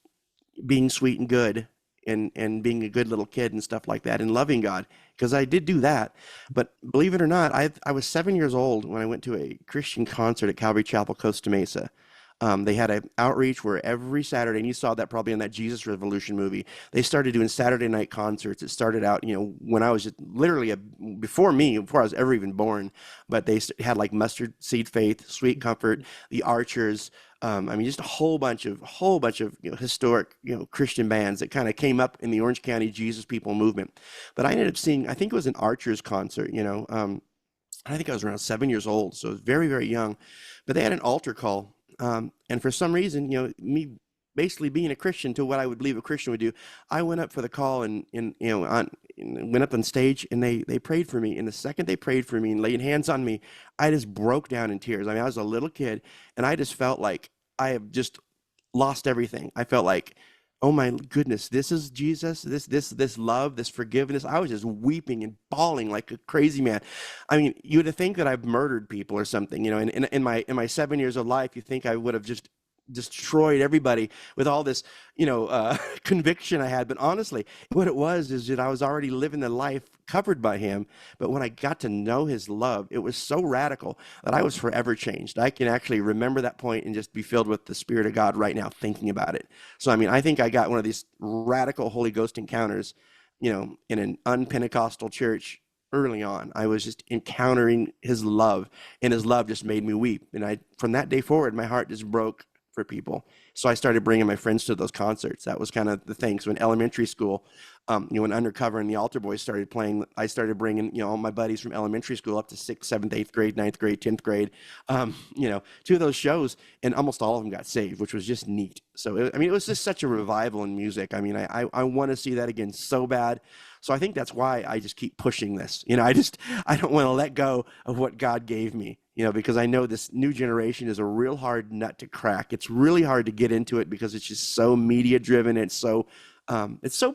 S3: being sweet and good, and being a good little kid and stuff like that, and loving God, because I did do that. But believe it or not, I was 7 years old when I went to a Christian concert at Calvary Chapel, Costa Mesa. They had an outreach where every Saturday, and you saw that probably in that Jesus Revolution movie, they started doing Saturday night concerts. It started out, when I was just literally before I was ever even born, but they had like Mustard Seed Faith, Sweet Comfort, the Archers. Just a whole bunch of historic, Christian bands that kind of came up in the Orange County Jesus People movement. But I ended up seeing, I think it was an Archers concert, I think I was around 7 years old, so very, very young. But they had an altar call. And for some reason, me basically being a Christian to what I would believe a Christian would do, I went up for the call and went up on stage, and they prayed for me. And the second they prayed for me and laid hands on me, I just broke down in tears. I was a little kid, and I just felt like I have just lost everything. I felt like, oh my goodness, this is Jesus, this love, this forgiveness. I was just weeping and bawling like a crazy man. You would think that I've murdered people or something, in my 7 years of life, you think I would have just destroyed everybody with all this, conviction I had. But honestly, what it was is that I was already living the life covered by him. But when I got to know his love, it was so radical that I was forever changed. I can actually remember that point and just be filled with the Spirit of God right now thinking about it. So, I think I got one of these radical Holy Ghost encounters, in an unPentecostal church early on. I was just encountering his love, and his love just made me weep. And from that day forward, my heart just broke for people. So I started bringing my friends to those concerts. That was kind of the thing. So in elementary school, when Undercover and the Altar Boys started playing, I started bringing, all my buddies from elementary school up to 6th, 7th, 8th grade, 9th grade, 10th grade, to those shows, and almost all of them got saved, which was just neat. So, it was just such a revival in music. I want to see that again so bad. So I think that's why I just keep pushing this. I don't want to let go of what God gave me. because I know this new generation is a real hard nut to crack. It's really hard to get into it because it's just so media driven. It's so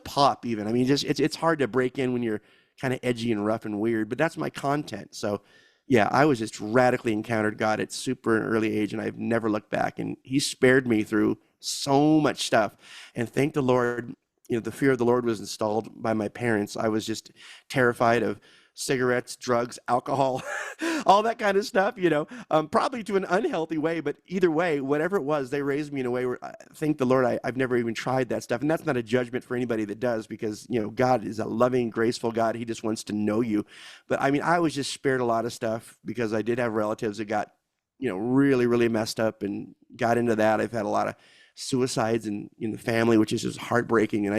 S3: pop even. I mean, just it's hard to break in when you're kind of edgy and rough and weird, but that's my content. So yeah, I was just radically encountered God at super early age, and I've never looked back. And he spared me through so much stuff. And thank the Lord, the fear of the Lord was installed by my parents. I was just terrified of cigarettes, drugs, alcohol, all that kind of stuff, probably to an unhealthy way. But either way, whatever it was, they raised me in a way where, thank the Lord, I've never even tried that stuff. And that's not a judgment for anybody that does, because, God is a loving, graceful God. He just wants to know you. But I mean, I was just spared a lot of stuff because I did have relatives that got, really, really messed up and got into that. I've had a lot of suicides in the family, which is just heartbreaking. And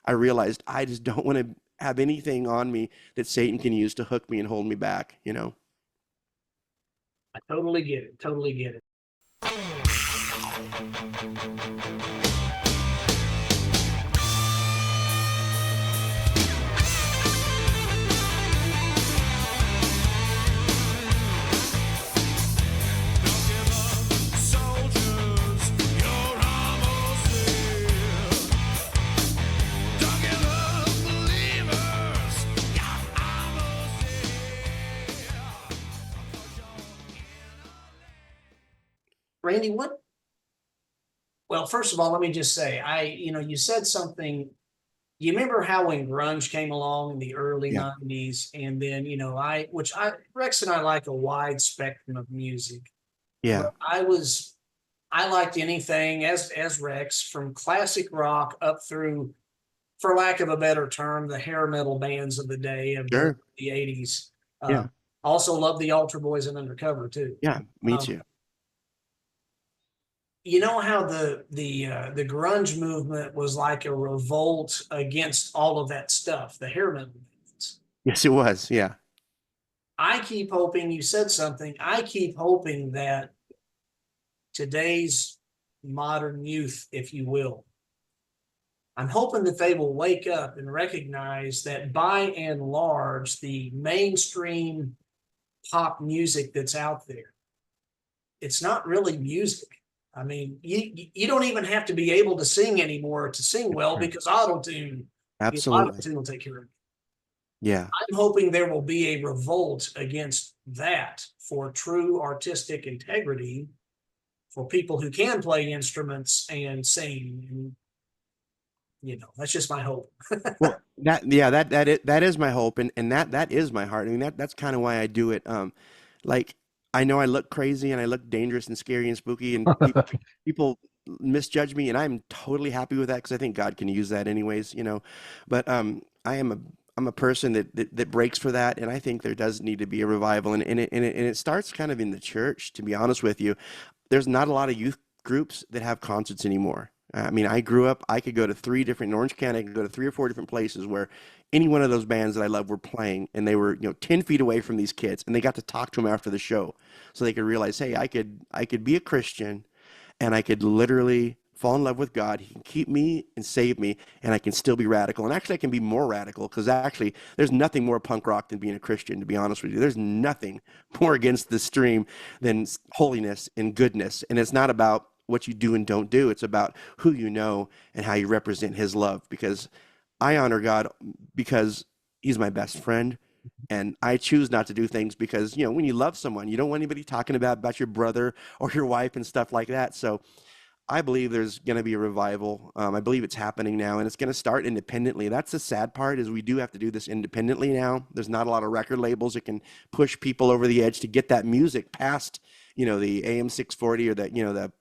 S3: I realized I just don't want to have anything on me that Satan can use to hook me and hold me back,
S1: I totally get it. Totally get it. Randy, well, first of all, let me just say, you said something, you remember how when grunge came along in the early
S3: Yeah.
S1: 90s, and then, Rex and I like a wide spectrum of music.
S3: Yeah.
S1: But I liked anything as Rex, from classic rock up through, for lack of a better term, the hair metal bands of the day of
S3: Sure.
S1: the 80s.
S3: Yeah.
S1: Also love the Altar Boys and Undercover too.
S3: Yeah. Me
S1: Um,
S3: too.
S1: You know how the grunge movement was like a revolt against all of that stuff, the hair metal bands.
S3: Yes, it was. Yeah.
S1: I keep hoping, you said something, I keep hoping that today's modern youth, if you will, I'm hoping that they will wake up and recognize that by and large, the mainstream pop music that's out there, it's not really music. I mean, you don't even have to be able to sing anymore to sing well, because auto-tune
S3: Absolutely.
S1: will take care of it.
S3: Yeah.
S1: I'm hoping there will be a revolt against that for true artistic integrity, for people who can play instruments and sing. And, that's just my hope.
S3: Well, that is my hope, and that is my heart. I mean, that's kind of why I do it. Like, I know I look crazy and I look dangerous and scary and spooky, and people misjudge me, and I'm totally happy with that because I think God can use that anyways, But I'm a person that breaks for that, and I think there does need to be a revival, and it starts kind of in the church. To be honest with you, there's not a lot of youth groups that have concerts anymore. I mean, I grew up, I could go to 3 different, in Orange County, I could go to 3 or 4 different places where any one of those bands that I love were playing, and they were, 10 feet away from these kids, and they got to talk to them after the show, so they could realize, hey, I could be a Christian, and I could literally fall in love with God. He can keep me and save me, and I can still be radical. And actually, I can be more radical, because actually, there's nothing more punk rock than being a Christian, to be honest with you. There's nothing more against the stream than holiness and goodness, and it's not about what you do and don't do. It's about who you know and how you represent his love, because I honor God because he's my best friend, and I choose not to do things because, when you love someone, you don't want anybody talking about your brother or your wife and stuff like that. So I believe there's going to be a revival. I believe it's happening now, and it's going to start independently. That's the sad part, is we do have to do this independently now. There's not a lot of record labels that can push people over the edge to get that music past, the AM 640 or the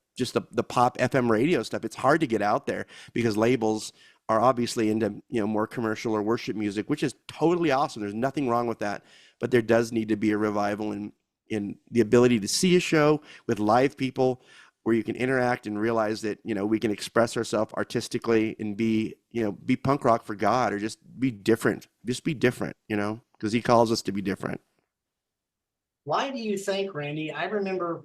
S3: pop FM radio stuff. It's hard to get out there because labels are obviously into, more commercial or worship music, which is totally awesome. There's nothing wrong with that, but there does need to be a revival in the ability to see a show with live people where you can interact and realize that, we can express ourselves artistically and be punk rock for God, or just be different, because he calls us to be different.
S1: Why do you think, Randy? I remember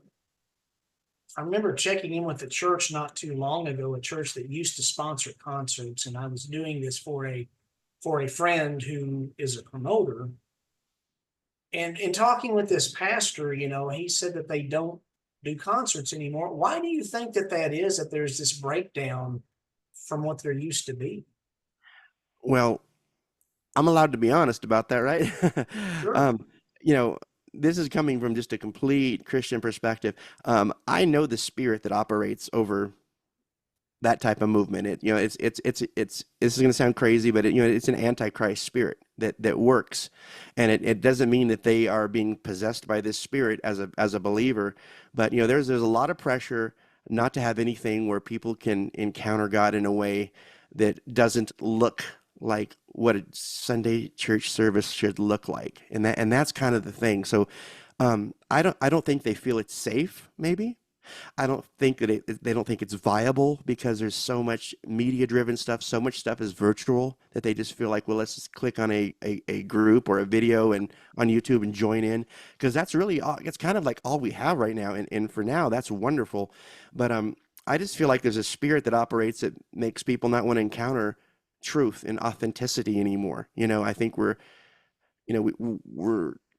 S1: checking in with the church not too long ago, a church that used to sponsor concerts, and I was doing this for a friend who is a promoter. And in talking with this pastor, he said that they don't do concerts anymore. Why do you think that is, that there's this breakdown from what there used to be?
S3: Well, I'm allowed to be honest about that, right?
S1: Sure.
S3: You know, this is coming from just a complete Christian perspective. I know the spirit that operates over that type of movement. This is going to sound crazy, but it's an antichrist spirit that works, and it doesn't mean that they are being possessed by this spirit as a believer. But there's a lot of pressure not to have anything where people can encounter God in a way that doesn't look like what a Sunday church service should look like, and that's kind of the thing. So I don't think they feel it's safe. Maybe I don't think that they don't think it's viable because there's so much media driven stuff. So much stuff is virtual that they just feel like, well, let's just click on a group or a video and on YouTube and join in, because that's really all, it's kind of like all we have right now. And for now, that's wonderful. But I just feel like there's a spirit that operates that makes people not want to encounter truth and authenticity anymore. I think we're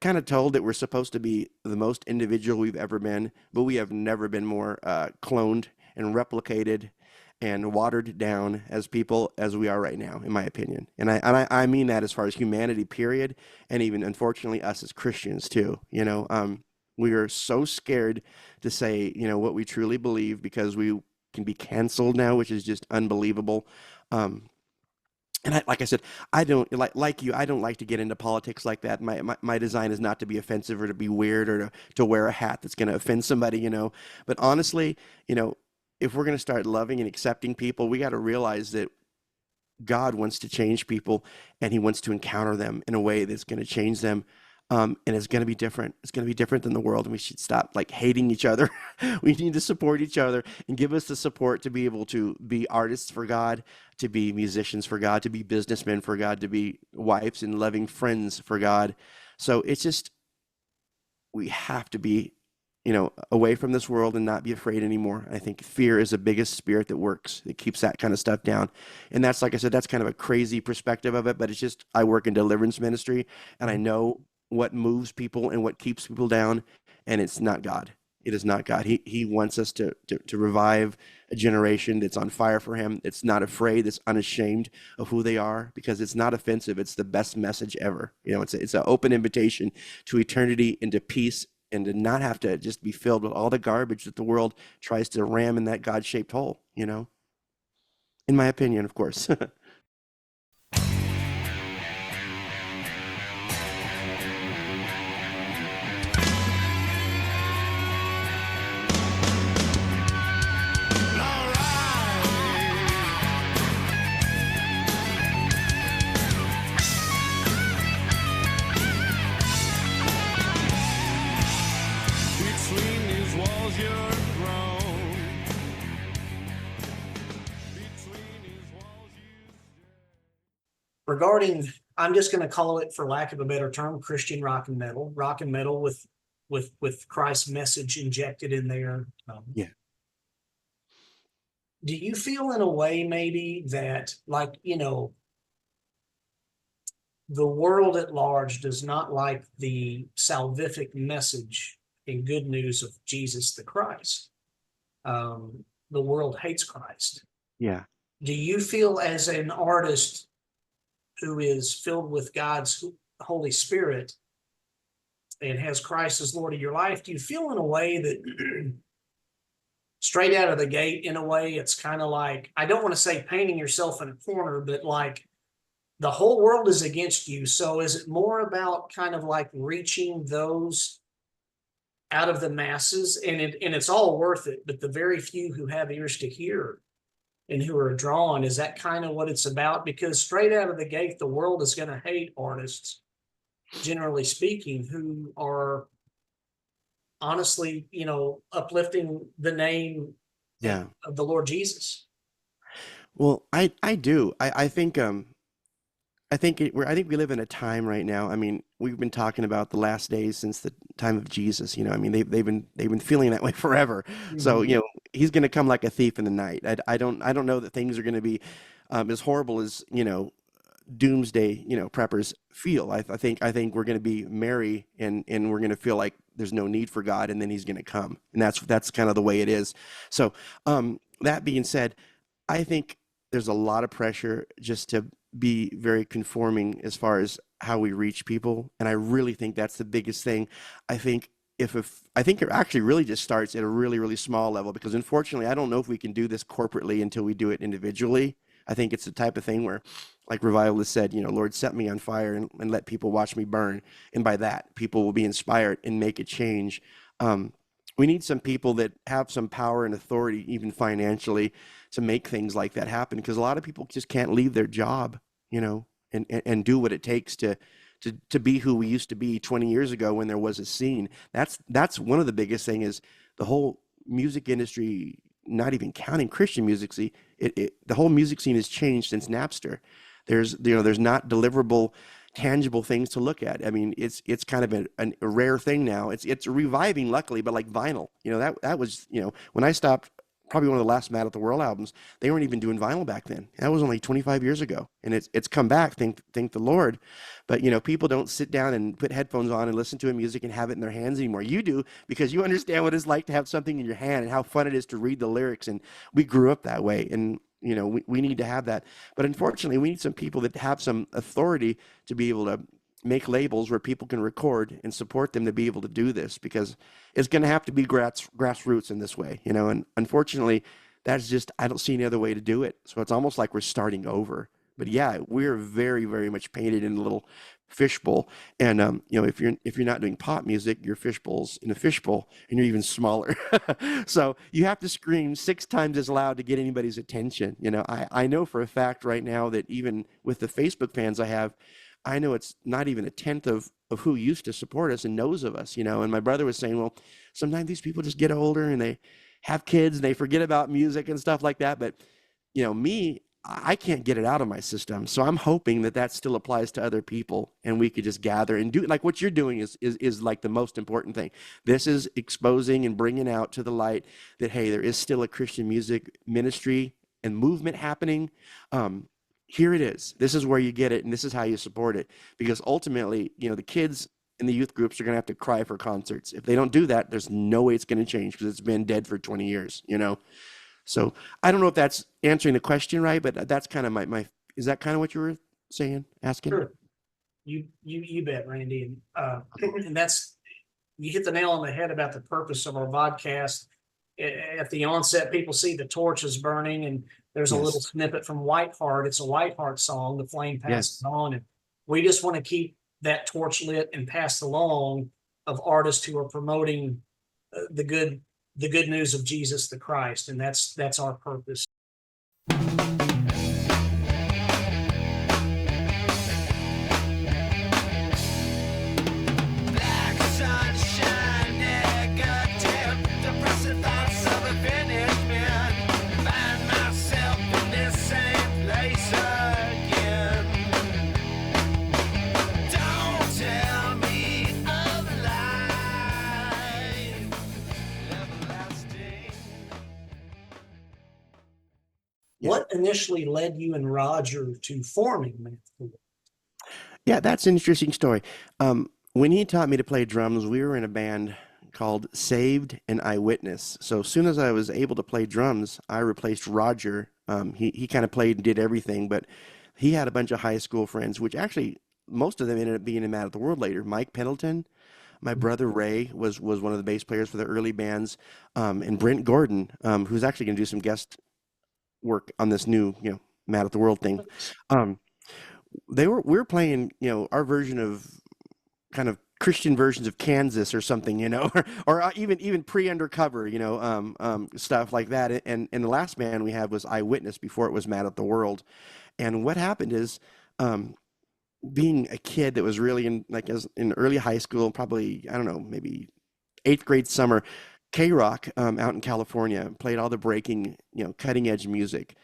S3: kind of told that we're supposed to be the most individual we've ever been, but we have never been more cloned and replicated and watered down as people as we are right now, in my opinion. And I mean that as far as humanity, period, and even unfortunately us as Christians too. We are so scared to say what we truly believe because we can be canceled now, which is just unbelievable. And like I said, I don't like you. I don't like to get into politics like that. My design is not to be offensive or to be weird or to wear a hat that's going to offend somebody, But honestly, if we're going to start loving and accepting people, we got to realize that God wants to change people, and He wants to encounter them in a way that's going to change them. And it's going to be different. It's going to be different than the world, and we should stop hating each other. We need to support each other and give us the support to be able to be artists for God, to be musicians for God, to be businessmen for God, to be wives and loving friends for God. So it's just, we have to be, away from this world and not be afraid anymore. I think fear is the biggest spirit that works, that keeps that kind of stuff down. And that's, like I said, that's kind of a crazy perspective of it, but it's just, I work in deliverance ministry, and I know what moves people and what keeps people down, and it's not God. It is not God. He wants us to revive a generation that's on fire for Him. It's not afraid. That's unashamed of who they are, because it's not offensive. It's the best message ever. It's an open invitation to eternity and to peace, and to not have to just be filled with all the garbage that the world tries to ram in that God-shaped hole. In my opinion, of course.
S1: Regarding, I'm just going to call it, for lack of a better term, Christian rock and metal with Christ's message injected in there.
S3: Yeah.
S1: Do you feel in a way maybe that, the world at large does not like the salvific message and good news of Jesus the Christ? The world hates Christ.
S3: Yeah.
S1: Do you feel, as an artist who is filled with God's Holy Spirit and has Christ as Lord of your life, do you feel in a way that straight out of the gate, in a way, it's kind of like, I don't want to say painting yourself in a corner, but the whole world is against you. So is it more about kind of reaching those out of the masses, and it's all worth it, but the very few who have ears to hear and who are drawn, is that kind of what it's about? Because straight out of the gate, the world is going to hate artists, generally speaking, who are honestly, uplifting the name of the Lord Jesus.
S3: Well, I do. I think I think we live in a time right now. I mean, we've been talking about the last days since the time of Jesus. I mean, they've been feeling that way forever. Mm-hmm. So He's going to come like a thief in the night. I don't know that things are going to be as horrible as doomsday, preppers feel. I think we're going to be merry, and we're going to feel like there's no need for God, and then he's going to come. And that's kind of the way it is. So, that being said, I think there's a lot of pressure just to be very conforming as far as how we reach people. And I really think that's the biggest thing. I think I think it actually really just starts at a really, really small level, because unfortunately, I don't know if we can do this corporately until we do it individually. I think it's the type of thing where, like Revival has said, Lord, set me on fire and let people watch me burn. And by that, people will be inspired and make a change. We need some people that have some power and authority, even financially, to make things like that happen. Because a lot of people just can't leave their job, and do what it takes to be who we used to be 20 years ago when there was a scene. That's one of the biggest thing is the whole music industry, not even counting Christian music. See, the whole music scene has changed since Napster. There's not deliverable, tangible things to look at. I mean, it's kind of a rare thing now. It's reviving, luckily, but like vinyl, that was, when I stopped, probably one of the last Mad at the World albums, they weren't even doing vinyl back then. That was only 25 years ago, and it's come back, thank the Lord. But people don't sit down and put headphones on and listen to a music and have it in their hands anymore. You do, because you understand what it's like to have something in your hand and how fun it is to read the lyrics. And we grew up that way, and we need to have that. But unfortunately, we need some people that have some authority to be able to make labels where people can record and support them to be able to do this, because it's going to have to be grassroots in this way, and unfortunately that's just, I don't see any other way to do it. So it's almost like we're starting over. But yeah, we're very, very much painted in a little fishbowl. And if you're not doing pop music, your fishbowl's in a fishbowl, and you're even smaller. So you have to scream 6 times as loud to get anybody's attention. I know for a fact right now that even with the Facebook fans I have, I know it's not even a tenth of who used to support us and knows of us, and my brother was saying, well, sometimes these people just get older and they have kids and they forget about music and stuff like that. But, me, I can't get it out of my system. So I'm hoping that still applies to other people, and we could just gather and do like what you're doing is like the most important thing. This is exposing and bringing out to the light that, hey, there is still a Christian music ministry and movement happening. Here it is. This is where you get it, and this is how you support it. Because ultimately, the kids in the youth groups are going to have to cry for concerts. If they don't do that, there's no way it's going to change, because it's been dead for 20 years, So I don't know if that's answering the question right, but that's kind of my is that kind of what you were asking?
S1: Sure. You bet, Randy. And that's, you hit the nail on the head about the purpose of our podcast. At the onset, people see the torches burning, and there's a little snippet from Whiteheart. It's a Whiteheart song, The Flame Passes On. And we just want to keep that torch lit and passed along of artists who are promoting the good news of Jesus the Christ. And that's our purpose. What initially led you and Roger to forming MATW?
S3: Yeah, that's an interesting story. When he taught me to play drums, we were in a band called Saved and Eyewitness. So as soon as I was able to play drums, I replaced Roger. He kind of played and did everything, but he had a bunch of high school friends, which actually most of them ended up being in Mad at the World later. Mike Pendleton, my brother Ray was one of the bass players for the early bands, and Brent Gordon, who's actually going to do some guest work on this new, Mad at the World thing. We were playing, our version of kind of Christian versions of Kansas or something, or even pre-undercover, stuff like that. And the last band we had was Eyewitness before it was Mad at the World. And what happened is, being a kid that was really in early high school, probably, I don't know, maybe 8th grade summer, K-Rock out in California played all the breaking, cutting edge music,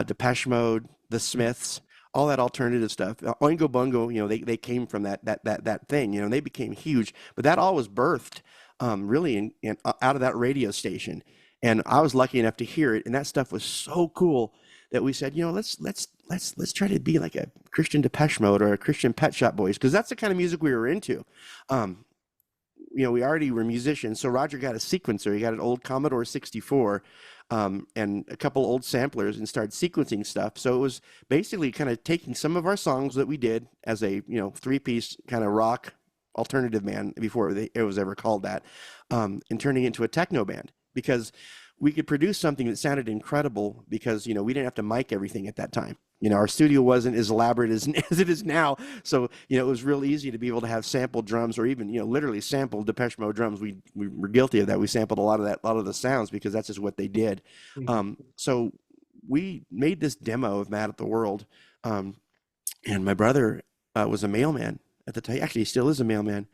S3: Depeche Mode, The Smiths, all that alternative stuff. Oingo Boingo, they came from that thing, they became huge. But that all was birthed really out of that radio station. And I was lucky enough to hear it, and that stuff was so cool that we said, let's try to be like a Christian Depeche Mode or a Christian Pet Shop Boys, because that's the kind of music we were into. We already were musicians. So Roger got a sequencer. He got an old Commodore 64 and a couple old samplers and started sequencing stuff. So it was basically kind of taking some of our songs that we did as a, three-piece kind of rock alternative band before it was ever called that, and turning it into a techno band, because we could produce something that sounded incredible because, we didn't have to mic everything at that time. Our studio wasn't as elaborate as it is now. So, it was real easy to be able to have sampled drums, or even, literally sampled Depeche Mode drums. We were guilty of that. We sampled a lot of the sounds because that's just what they did. So we made this demo of Mad at the World. And my brother was a mailman at the time. Actually, he still is a mailman.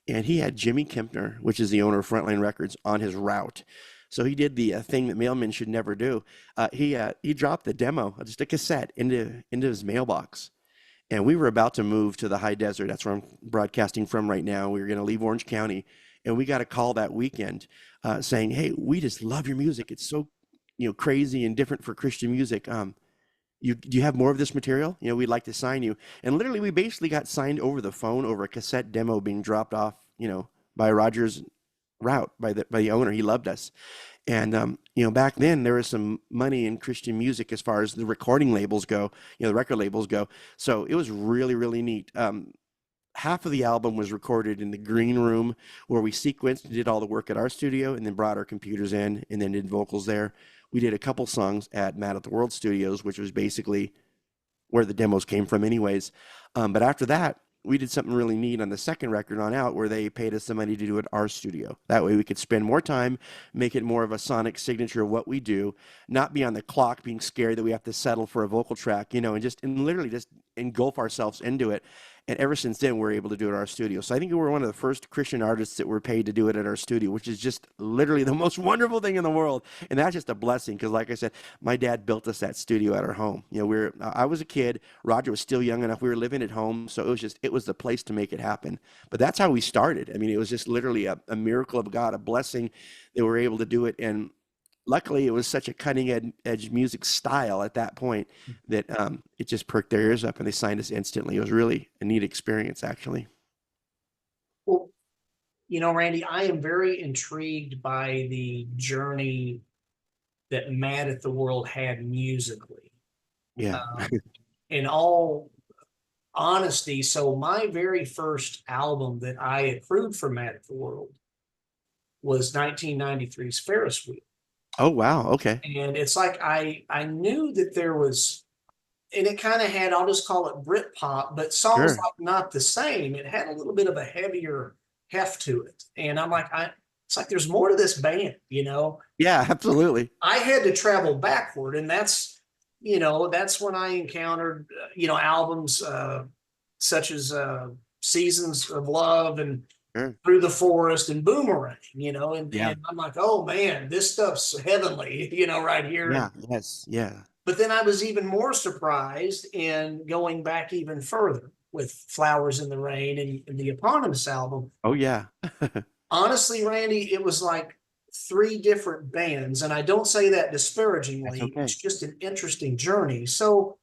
S3: And he had Jimmy Kempner, which is the owner of Frontline Records, on his route. So he did the thing that mailmen should never do. He dropped the demo, just a cassette, into his mailbox. And we were about to move to the high desert. That's where I'm broadcasting from right now. We were going to leave Orange County. And we got a call that weekend saying, hey, we just love your music. It's so crazy and different for Christian music. Do you have more of this material? We'd like to sign you. And literally, we basically got signed over the phone over a cassette demo being dropped off, by Roger's route, by the owner. He loved us. And back then there was some money in Christian music as far as the recording labels go, the record labels go. So it was really, really neat. Half of the album was recorded in the green room, where we sequenced and did all the work at our studio, and then brought our computers in and then did vocals there. We did a couple songs at Mad at the World Studios, which was basically where the demos came from anyways. But after that, we did something really neat on the second record on out, where they paid us the money to do it at our studio. That way we could spend more time, make it more of a sonic signature of what we do, not be on the clock being scared that we have to settle for a vocal track, and literally just engulf ourselves into it. And ever since then, we're able to do it at our studio. So I think we were one of the first Christian artists that were paid to do it at our studio, which is just literally the most wonderful thing in the world. And that's just a blessing, because like I said, my dad built us that studio at our home. I was a kid. Roger was still young enough. We were living at home. So it was the place to make it happen. But that's how we started. I mean, it was just literally a miracle of God, a blessing that we were able to do it. And luckily, it was such a cutting edge music style at that point that it just perked their ears up, and they signed us instantly. It was really a neat experience, actually.
S1: Well, Randy, I am very intrigued by the journey that Mad at the World had musically.
S3: Yeah.
S1: In all honesty, so my very first album that I approved for Mad at the World was 1993's Ferris Wheel.
S3: Oh, wow. Okay.
S1: And it's like I knew that there was, and it kind of had, I'll just call it Britpop, but songs like not the same. It had a little bit of a heavier heft to it. And I'm like, it's like there's more to this band,
S3: Yeah, absolutely.
S1: I had to travel backward, and that's when I encountered, albums such as Seasons of Love and Through the Forest and Boomerang, and I'm like, oh man, this stuff's heavenly, right here.
S3: Yeah. Yes. Yeah.
S1: But then I was even more surprised in going back even further with Flowers in the Rain and the eponymous album.
S3: Oh yeah.
S1: Honestly, Randy, it was like 3 different bands, and I don't say that disparagingly.
S3: Okay.
S1: It's just an interesting journey. So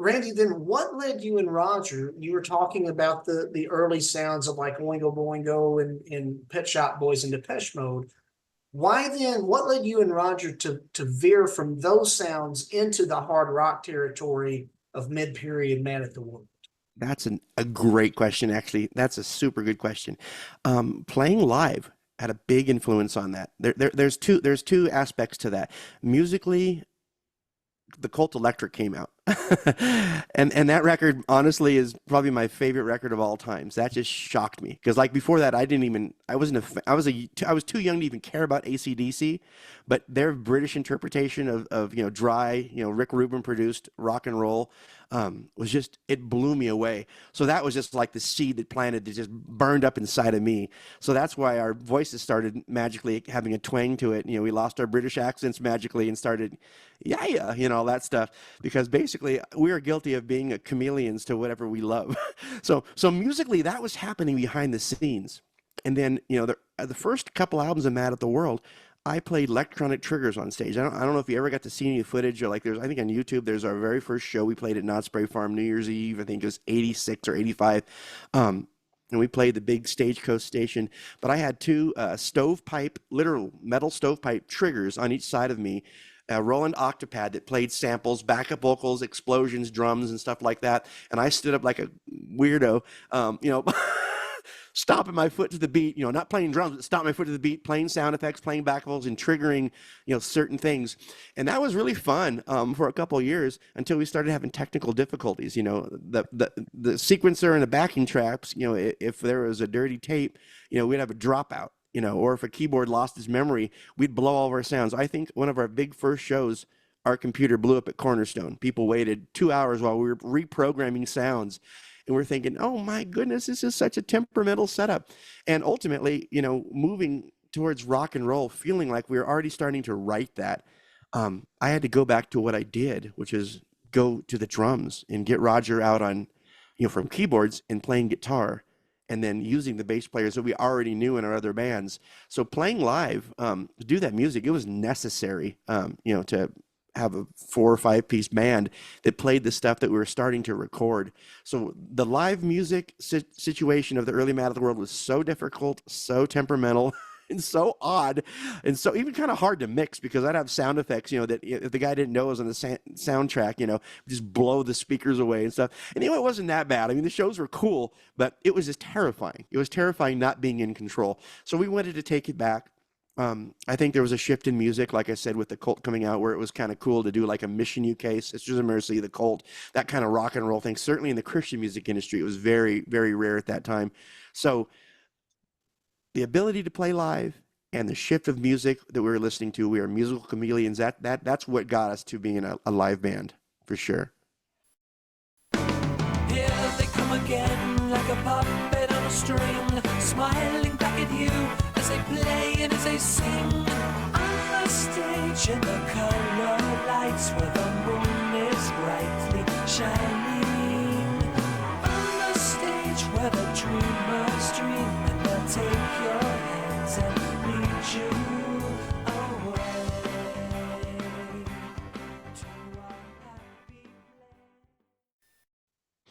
S1: Randy, then what led you and Roger? You were talking about the early sounds of like Oingo Boingo and Pet Shop Boys and Depeche Mode. Why then, what led you and Roger to veer from those sounds into the hard rock territory of mid-period Mad at the World?
S3: That's a great question, actually. That's a super good question. Playing live had a big influence on that. There's two aspects to that. Musically, the Cult Electric came out. and that record honestly is probably my favorite record of all times. That just shocked me, because like before that I was too young to even care about AC/DC, but their British interpretation of dry, Rick Rubin produced rock and roll was just, it blew me away. So that was just like the seed that planted, that just burned up inside of me. So that's why our voices started magically having a twang to it. We lost our British accents magically and started all that stuff, because basically we are guilty of being chameleons to whatever we love. So musically that was happening behind the scenes. And then, the first couple albums of Mad at the World, I played electronic triggers on stage. I don't know if you ever got to see any footage or like I think on YouTube, there's our very first show we played at Knott's Berry Farm New Year's Eve. I think it was 86 or 85. And we played the big Stagecoach station, but I had two stovepipe, literal metal stovepipe triggers on each side of me, a Roland Octopad that played samples, backup vocals, explosions, drums, and stuff like that. And I stood up like a weirdo, stopping my foot to the beat, not playing drums, but stopping my foot to the beat, playing sound effects, playing back vocals, and triggering, certain things. And that was really fun for a couple of years until we started having technical difficulties. The sequencer and the backing tracks, if there was a dirty tape, we'd have a dropout. Or if a keyboard lost its memory, we'd blow all of our sounds. I think one of our big first shows, our computer blew up at Cornerstone. People waited 2 hours while we were reprogramming sounds. And we're thinking, oh my goodness, this is such a temperamental setup. And ultimately, moving towards rock and roll, feeling like we were already starting to write that, I had to go back to what I did, which is go to the drums and get Roger out on, from keyboards and playing guitar, and then using the bass players that we already knew in our other bands. So playing live, to do that music, it was necessary, to have a 4 or 5 piece band that played the stuff that we were starting to record. So the live music situation of the early Mad at the World was so difficult, so temperamental, and so odd, and so even kind of hard to mix, because I'd have sound effects, that if the guy didn't know it was on the soundtrack, just blow the speakers away and stuff. And it wasn't that bad. I mean, the shows were cool, but it was just terrifying. It was terrifying not being in control. So we wanted to take it back. I think there was a shift in music, like I said, with the Cult coming out, where it was kind of cool to do like a Mission UK, Sisters of Mercy, the Cult, that kind of rock and roll thing. Certainly in the Christian music industry, it was very, very rare at that time. So the ability to play live and the shift of music that we were listening to, we are musical chameleons. That's what got us to being a live band, for sure.
S4: Here they come again, like a puppet on a string, smiling back at you as they play and as they sing. On the stage in the color lights where the moon is brightly shining. On the stage where the dreamers dream, and they'll take your hands and lead you away to a happy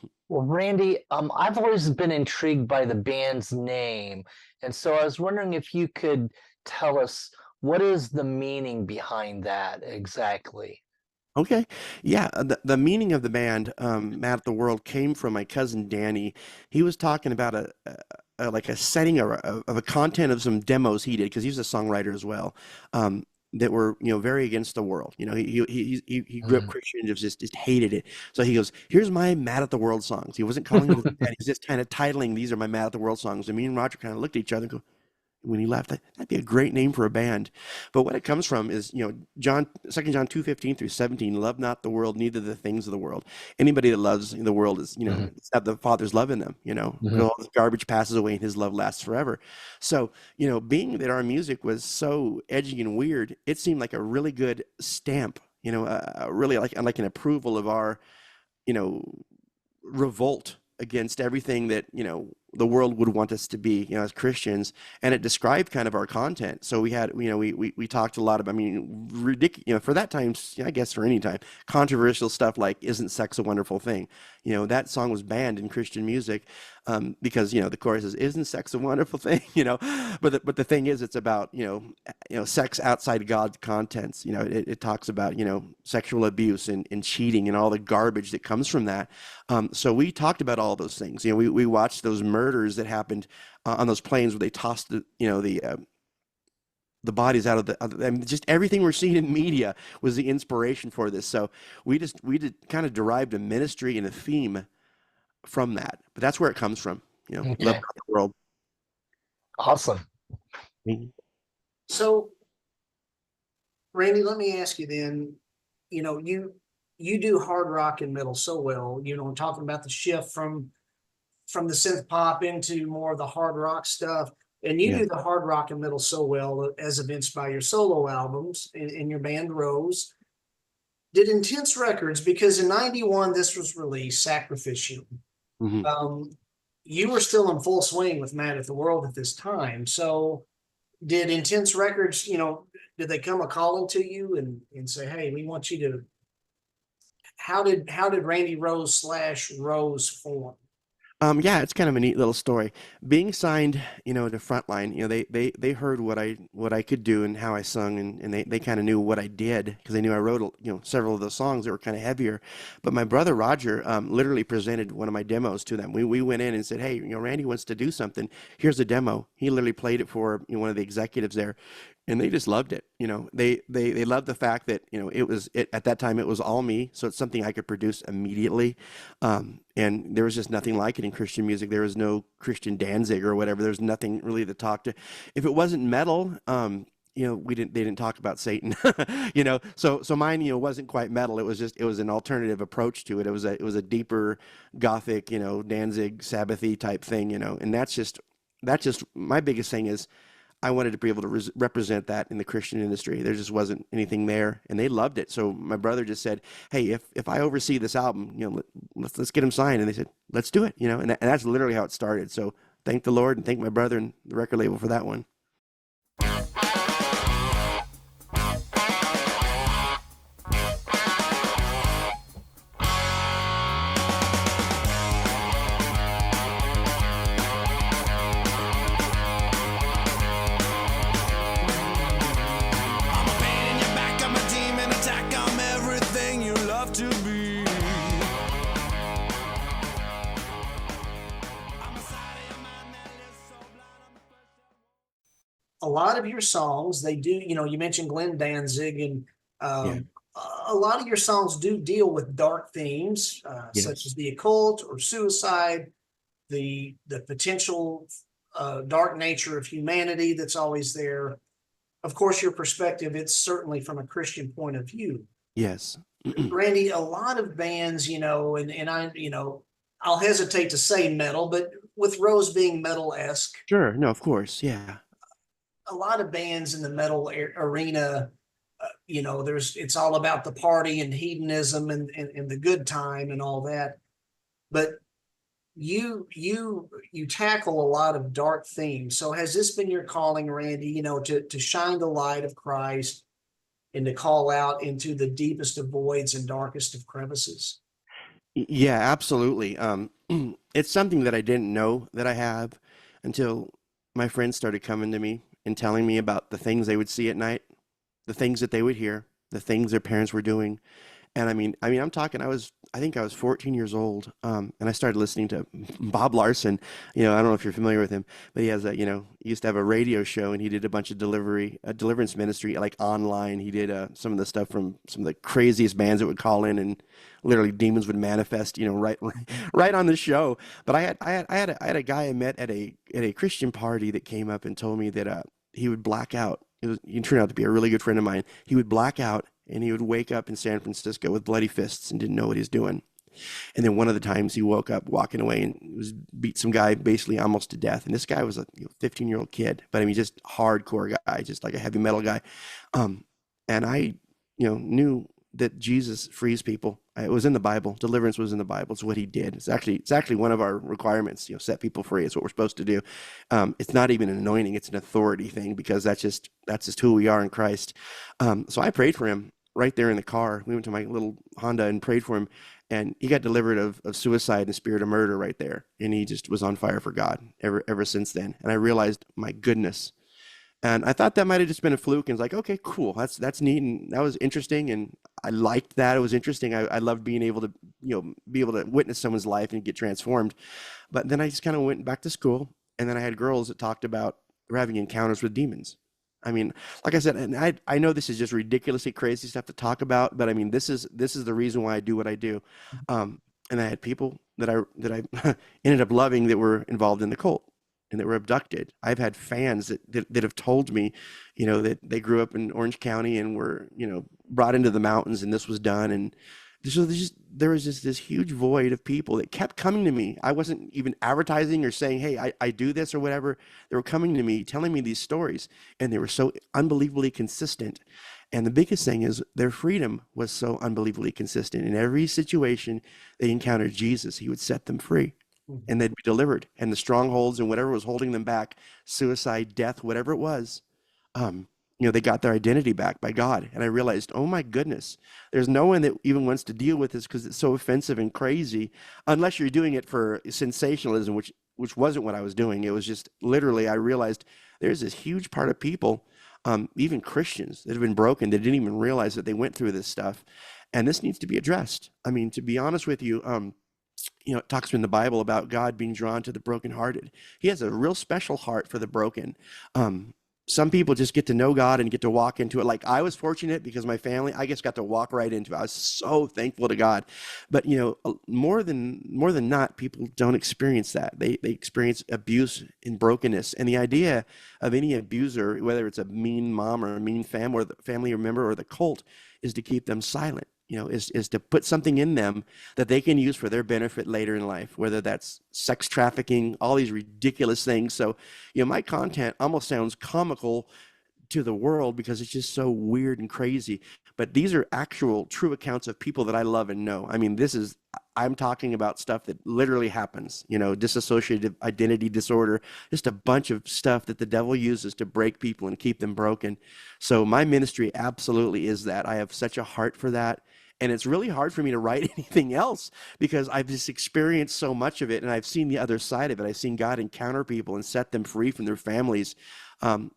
S4: place.
S2: Well, Randy, I've always been intrigued by the band's name. And so I was wondering if you could tell us, what is the meaning behind that exactly?
S3: Okay. Yeah. The meaning of the band, Mad at the World, came from my cousin Danny. He was talking about like a setting of a content of some demos he did, because he's a songwriter as well, that were, very against the world. He grew up Christian and just hated it. So he goes, here's my Mad at the World songs. He wasn't calling it that. He's just kind of titling, these are my Mad at the World songs. And me and Roger kind of looked at each other and go, when he left, that'd be a great name for a band. But what it comes from is, 2 John 2:15 through 17, love not the world, neither the things of the world. Anybody that loves the world is, it's not the Father's love in them, all this garbage passes away and his love lasts forever. So, being that our music was so edgy and weird, it seemed like a really good stamp, really like an approval of our, revolt against everything that, the world would want us to be, as Christians, and it described kind of our content. So we had, we talked a lot about, ridiculous, for that time, I guess for any time, controversial stuff like "Isn't Sex a Wonderful Thing?" That song was banned in Christian music because the chorus is "Isn't sex a wonderful thing?" But the thing is, it's about sex outside God's contents. It talks about sexual abuse and cheating and all the garbage that comes from that. So we talked about all those things. We watched those murders that happened on those planes where they tossed the bodies out of just everything we're seeing in media was the inspiration for this. So we did kind of derived a ministry and a theme from that. But that's where it comes from.
S2: Okay.
S3: Love the world.
S2: Awesome.
S1: So, Randy, let me ask you then, you do hard rock and metal so well, talking about the shift from the synth pop into more of the hard rock stuff. And you do the hard rock and metal so well, as evinced by your solo albums in your band Rose. Did Intense Records, because in '91 this was released, Sacrificium. You were still in full swing with Mad at the World at this time. So did Intense Records, did they come a calling to you and say, hey, we want you to, how did Randy Rose / Rose form?
S3: Yeah, it's kind of a neat little story. Being signed, to Frontline, they heard what I could do and how I sung, and they kind of knew what I did because they knew I wrote, several of those songs that were kind of heavier. But my brother Roger literally presented one of my demos to them. We went in and said, hey, Randy wants to do something. Here's a demo. He literally played it for one of the executives there, and they just loved it. They loved the fact that at that time it was all me, so it's something I could produce immediately. And there was just nothing like it in Christian music. There was no Christian Danzig or whatever. There's nothing really to talk to. If it wasn't metal, they didn't talk about Satan, so mine, wasn't quite metal. It was an alternative approach to it. It was a deeper Gothic, Danzig, Sabbathy type thing, and that's just my biggest thing is I wanted to be able to represent that in the Christian industry. There just wasn't anything there, and they loved it. So my brother just said, "Hey, if I oversee this album, let's get him signed." And they said, "Let's do it," and that's literally how it started. So thank the Lord and thank my brother and the record label for that one.
S1: A lot of your songs, they do, you mentioned Glenn Danzig, and a lot of your songs do deal with dark themes, such as the occult or suicide, the potential dark nature of humanity that's always there. Of course, your perspective, it's certainly from a Christian point of view.
S3: Yes.
S1: Randy, a lot of bands, and I, I'll hesitate to say metal, but with Rose being metal-esque.
S3: Sure. No, of course. Yeah.
S1: A lot of bands in the metal arena, it's all about the party and hedonism and the good time and all that. But you tackle a lot of dark themes. So has this been your calling, Randy, to shine the light of Christ and to call out into the deepest of voids and darkest of crevices?
S3: Yeah, absolutely. It's something that I didn't know that I have until my friends started coming to me and telling me about the things they would see at night, the things that they would hear, the things their parents were doing. And I mean, I'm talking, I think I was 14 years old. And I started listening to Bob Larson. I don't know if you're familiar with him, but he has he used to have a radio show, and he did a bunch of deliverance ministry, like online. He did some of the stuff from some of the craziest bands that would call in, and literally demons would manifest, right on the show. But I had a guy I met at a Christian party that came up and told me that he would black out. He turned out to be a really good friend of mine. He would black out, and he would wake up in San Francisco with bloody fists and didn't know what he was doing. And then one of the times he woke up walking away and was beat some guy basically almost to death. And this guy was a 15-year-old kid, but I mean, just hardcore guy, just like a heavy metal guy. And I, knew that Jesus frees people. It was in the Bible. Deliverance was in the Bible. It's what he did. It's actually one of our requirements, set people free. It's what we're supposed to do. It's not even an anointing. It's an authority thing, because that's just who we are in Christ. So I prayed for him right there in the car. We went to my little Honda and prayed for him, and he got delivered of suicide and spirit of murder right there. And he just was on fire for God ever since then. And I realized, my goodness. And I thought that might have just been a fluke, and it's like, okay, cool. That's neat. And that was interesting. And I liked that. It was interesting. I loved being able to, be able to witness someone's life and get transformed. But then I just kind of went back to school, and then I had girls that talked about having encounters with demons. I mean, like I said, and I know this is just ridiculously crazy stuff to talk about, but I mean, this is the reason why I do what I do. And I had people that I ended up loving that were involved in the cult and that were abducted. I've had fans that have told me, that they grew up in Orange County and were, brought into the mountains, and this was done. And there was just this huge void of people that kept coming to me. I wasn't even advertising or saying, hey, I do this or whatever. They were coming to me, telling me these stories, and they were so unbelievably consistent. And the biggest thing is their freedom was so unbelievably consistent. In every situation they encountered Jesus, he would set them free, and they'd be delivered. And the strongholds and whatever was holding them back, suicide, death, whatever it was, they got their identity back by God. And I realized, oh my goodness, there's no one that even wants to deal with this because it's so offensive and crazy, unless you're doing it for sensationalism, which wasn't what I was doing. It was just literally, I realized there's this huge part of people, even Christians, that have been broken, that didn't even realize that they went through this stuff. And this needs to be addressed. I mean, to be honest with you, it talks in the Bible about God being drawn to the brokenhearted. He has a real special heart for the broken. Some people just get to know God and get to walk into it. Like I was fortunate because my family, I just got to walk right into it. I was so thankful to God. But more than not, people don't experience that. They experience abuse and brokenness. And the idea of any abuser, whether it's a mean mom or a mean family member or the cult, is to keep them silent. Is to put something in them that they can use for their benefit later in life, whether that's sex trafficking, all these ridiculous things. So, my content almost sounds comical to the world because it's just so weird and crazy. But these are actual true accounts of people that I love and know. I mean, I'm talking about stuff that literally happens, dissociative identity disorder, just a bunch of stuff that the devil uses to break people and keep them broken. So my ministry absolutely is that. I have such a heart for that. And it's really hard for me to write anything else because I've just experienced so much of it, and I've seen the other side of it. I've seen God encounter people and set them free from their families,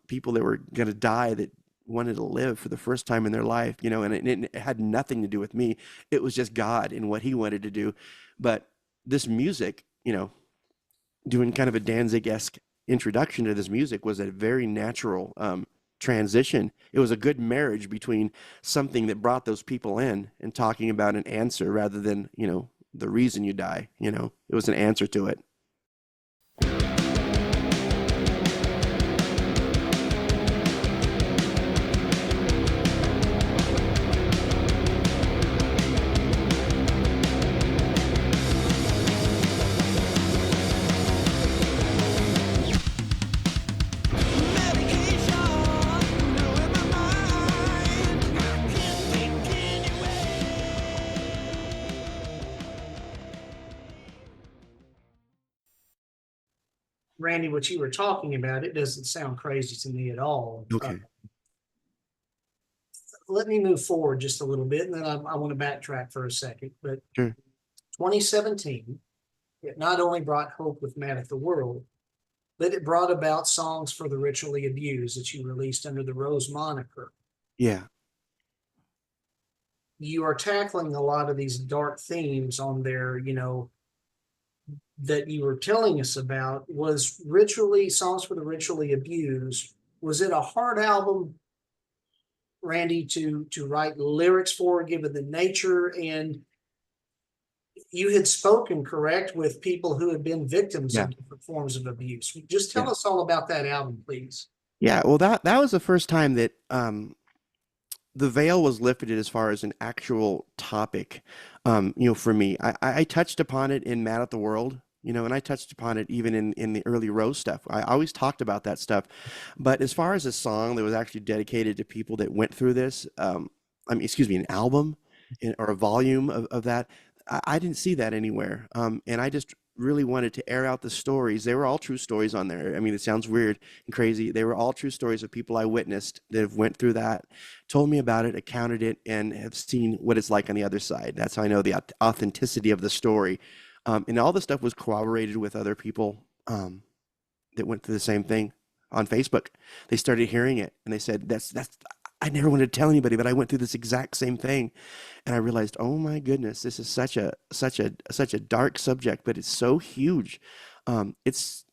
S3: people that were going to die that wanted to live for the first time in their life, and it had nothing to do with me. It was just God and what he wanted to do. But this music, doing kind of a Danzig-esque introduction to this music was a very natural transition. It was a good marriage between something that brought those people in and talking about an answer rather than, the reason you die. It was an answer to it.
S1: Randy, what you were talking about, it doesn't sound crazy to me at all.
S3: Okay.
S1: Let me move forward just a little bit, and then I want to backtrack for a second. But
S3: Sure.
S1: 2017, it not only brought hope with Man at the World, but it brought about Songs for the Ritually Abused that you released under the Rose moniker.
S3: Yeah.
S1: You are tackling a lot of these dark themes on there, that you were telling us about. Was Songs for the Ritually Abused, was it a hard album, Randy, to write lyrics for, given the nature? And you had spoken, correct, with people who had been victims of different forms of abuse. Just tell us all about that album, please.
S3: Yeah, well, that was the first time that the veil was lifted as far as an actual topic, for me. I touched upon it in Mad at the World, and I touched upon it even in the early Rose stuff. I always talked about that stuff. But as far as a song that was actually dedicated to people that went through this, an album or a volume of that, I didn't see that anywhere. And I just really wanted to air out the stories. They were all true stories on there. I mean, it sounds weird and crazy. They were all true stories of people I witnessed that have went through that, told me about it, accounted it, and have seen what it's like on the other side. That's how I know the authenticity of the story. And all this stuff was corroborated with other people that went through the same thing on Facebook. They started hearing it and they said, that's I never wanted to tell anybody, but I went through this exact same thing. And I realized, oh my goodness, this is such a dark subject, but it's so huge. It's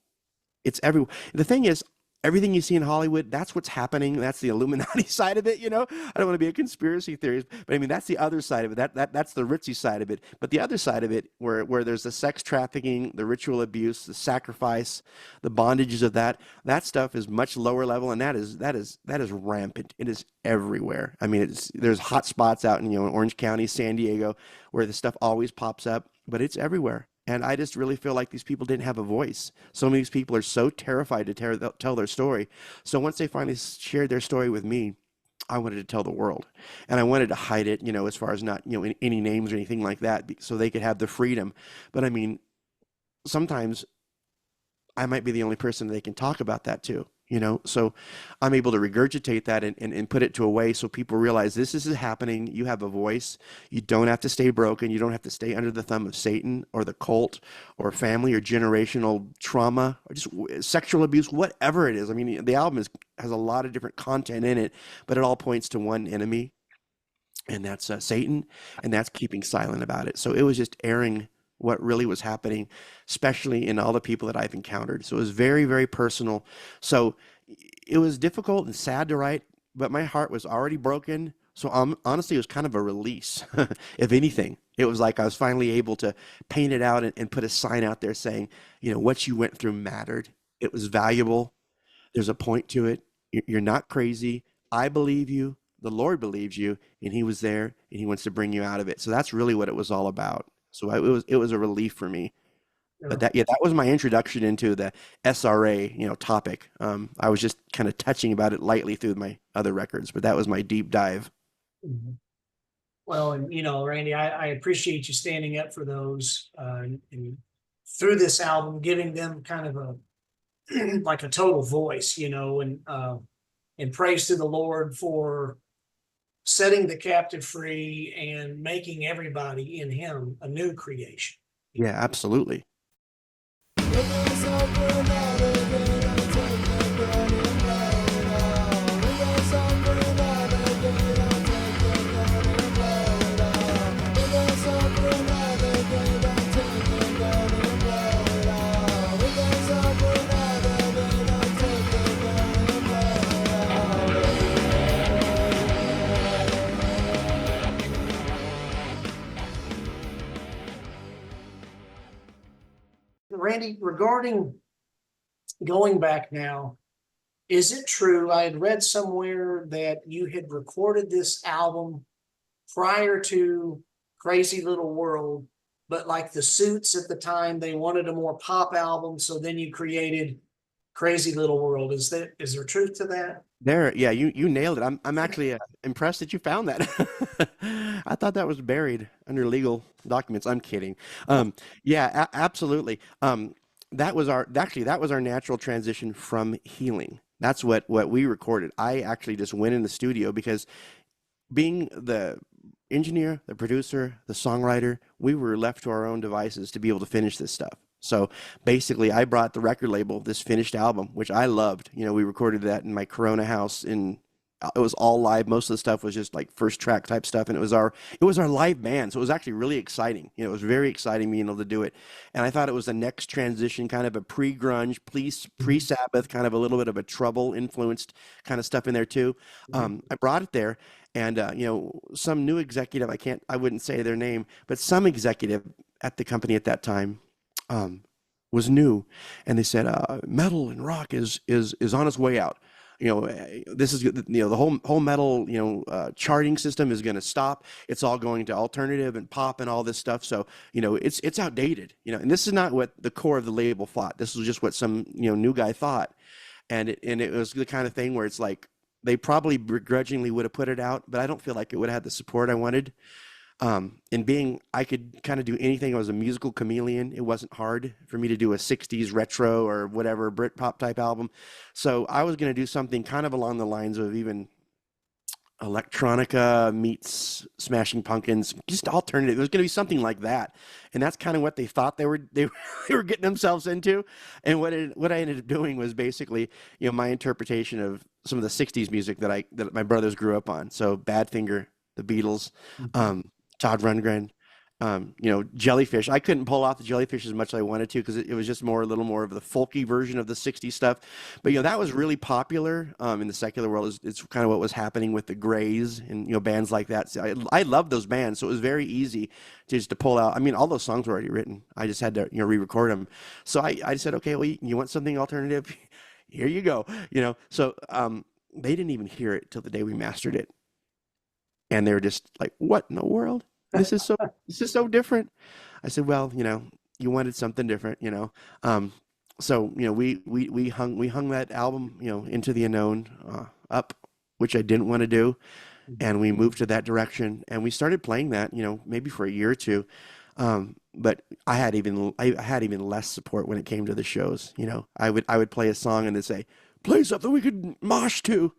S3: everywhere. The thing is, everything you see in Hollywood, that's what's happening. That's the Illuminati side of it, I don't want to be a conspiracy theorist, but I mean, that's the other side of it. That's the ritzy side of it. But the other side of it, where there's the sex trafficking, the ritual abuse, the sacrifice, the bondages of that stuff is much lower level, and that is rampant. It is everywhere. I mean, there's hot spots out in Orange County, San Diego, where the stuff always pops up, but it's everywhere. And I just really feel like these people didn't have a voice. So many of these people are so terrified to tell their story. So once they finally shared their story with me, I wanted to tell the world. And I wanted to hide it, as far as not, any names or anything like that, so they could have the freedom. But I mean, sometimes I might be the only person they can talk about that to, So I'm able to regurgitate that and put it to a way so people realize this is happening. You have a voice. You don't have to stay broken. You don't have to stay under the thumb of Satan or the cult or family or generational trauma or just sexual abuse, whatever it is. I mean, the album has a lot of different content in it, but it all points to one enemy, and that's Satan, and that's keeping silent about it. So it was just airing what really was happening, especially in all the people that I've encountered. So it was very, very personal. So it was difficult and sad to write, but my heart was already broken. So honestly, it was kind of a release, if anything. It was like I was finally able to paint it out and put a sign out there saying, what you went through mattered. It was valuable. There's a point to it. You're not crazy. I believe you. The Lord believes you, and he was there, and he wants to bring you out of it. So that's really what it was all about. So it was a relief for me. But that was my introduction into the SRA, topic. I was just kind of touching about it lightly through my other records, but that was my deep dive.
S1: Mm-hmm. Well, and Randy, I appreciate you standing up for those and through this album, giving them kind of a like a total voice, and praise to the Lord for setting the captive free and making everybody in him a new creation.
S3: Yeah, absolutely.
S1: Randy, regarding going back now, is it true? I had read somewhere that you had recorded this album prior to Crazy Little World, but like the Suits at the time, they wanted a more pop album. So then you created Crazy Little World. Is there truth to that?
S3: Yeah, you nailed it. I'm actually impressed that you found that. I thought that was buried under legal documents. I'm kidding. Yeah, absolutely. That was our natural transition from healing. That's what we recorded. I actually just went in the studio because being the engineer, the producer, the songwriter, we were left to our own devices to be able to finish this stuff. So basically, I brought the record label this finished album, which I loved. We recorded that in my Corona house. It was all live. Most of the stuff was just like first track type stuff, and it was our live band. So it was actually really exciting. It was very exciting being able to do it. And I thought it was the next transition, kind of a pre-grunge, pre-Sabbath, kind of a little bit of a Trouble influenced kind of stuff in there too. I brought it there, and some new executive, I wouldn't say their name, but some executive at the company at that time was new, and they said metal and rock is on its way out. This is the whole metal charting system is going to stop. It's all going to alternative and pop and all this stuff. So it's outdated. And this is not what the core of the label thought. This was just what some new guy thought, and it was the kind of thing where it's like they probably begrudgingly would have put it out, but I don't feel like it would have had the support I wanted. And I could kind of do anything. I was a musical chameleon. It wasn't hard for me to do a 60s retro or whatever Britpop type album. So I was going to do something kind of along the lines of even electronica meets Smashing Pumpkins, just alternative. It was going to be something like that. And that's kind of what they thought they were getting themselves into. And what I ended up doing was basically, my interpretation of some of the 60s music that my brothers grew up on. So Badfinger, the Beatles, Todd Rundgren, Jellyfish. I couldn't pull off the Jellyfish as much as I wanted to because it was just a little more of the folky version of the 60s stuff. But, that was really popular in the secular world. It's kind of what was happening with the Grays and, bands like that. So I loved those bands. So it was very easy to pull out. I mean, all those songs were already written. I just had to, re-record them. So I said, okay, well, you want something alternative? Here you go. So they didn't even hear it till the day we mastered it. And they were just like, what in the world? This is so different. I said, well, you wanted something different, So, we hung that album, into the unknown, up, which I didn't want to do. And we moved to that direction, and we started playing that, maybe for a year or two. But I had even less support when it came to the shows. I would play a song and they'd say, play something we could mosh to,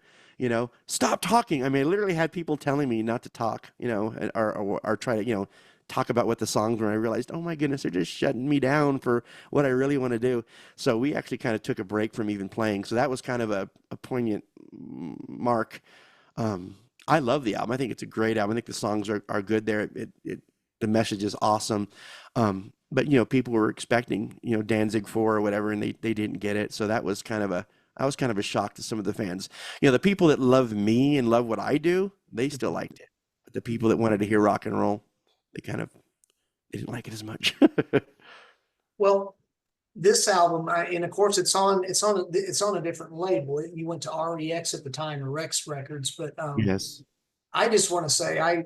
S3: stop talking. I mean, I literally had people telling me not to talk, or try to, talk about what the songs were. And I realized, oh my goodness, they're just shutting me down for what I really want to do. So we actually kind of took a break from even playing. So that was kind of a poignant mark. I love the album. I think it's a great album. I think the songs are good there. The message is awesome. But people were expecting, Danzig 4 or whatever, and they didn't get it. So that was kind of a shock to some of the fans. The people that love me and love what I do, they still liked it. But the people that wanted to hear rock and roll, they didn't like it as much.
S1: Well, this album, and of course, it's on a different label. You went to REX at the time, or Rex Records, but
S3: Yes.
S1: I just want to say I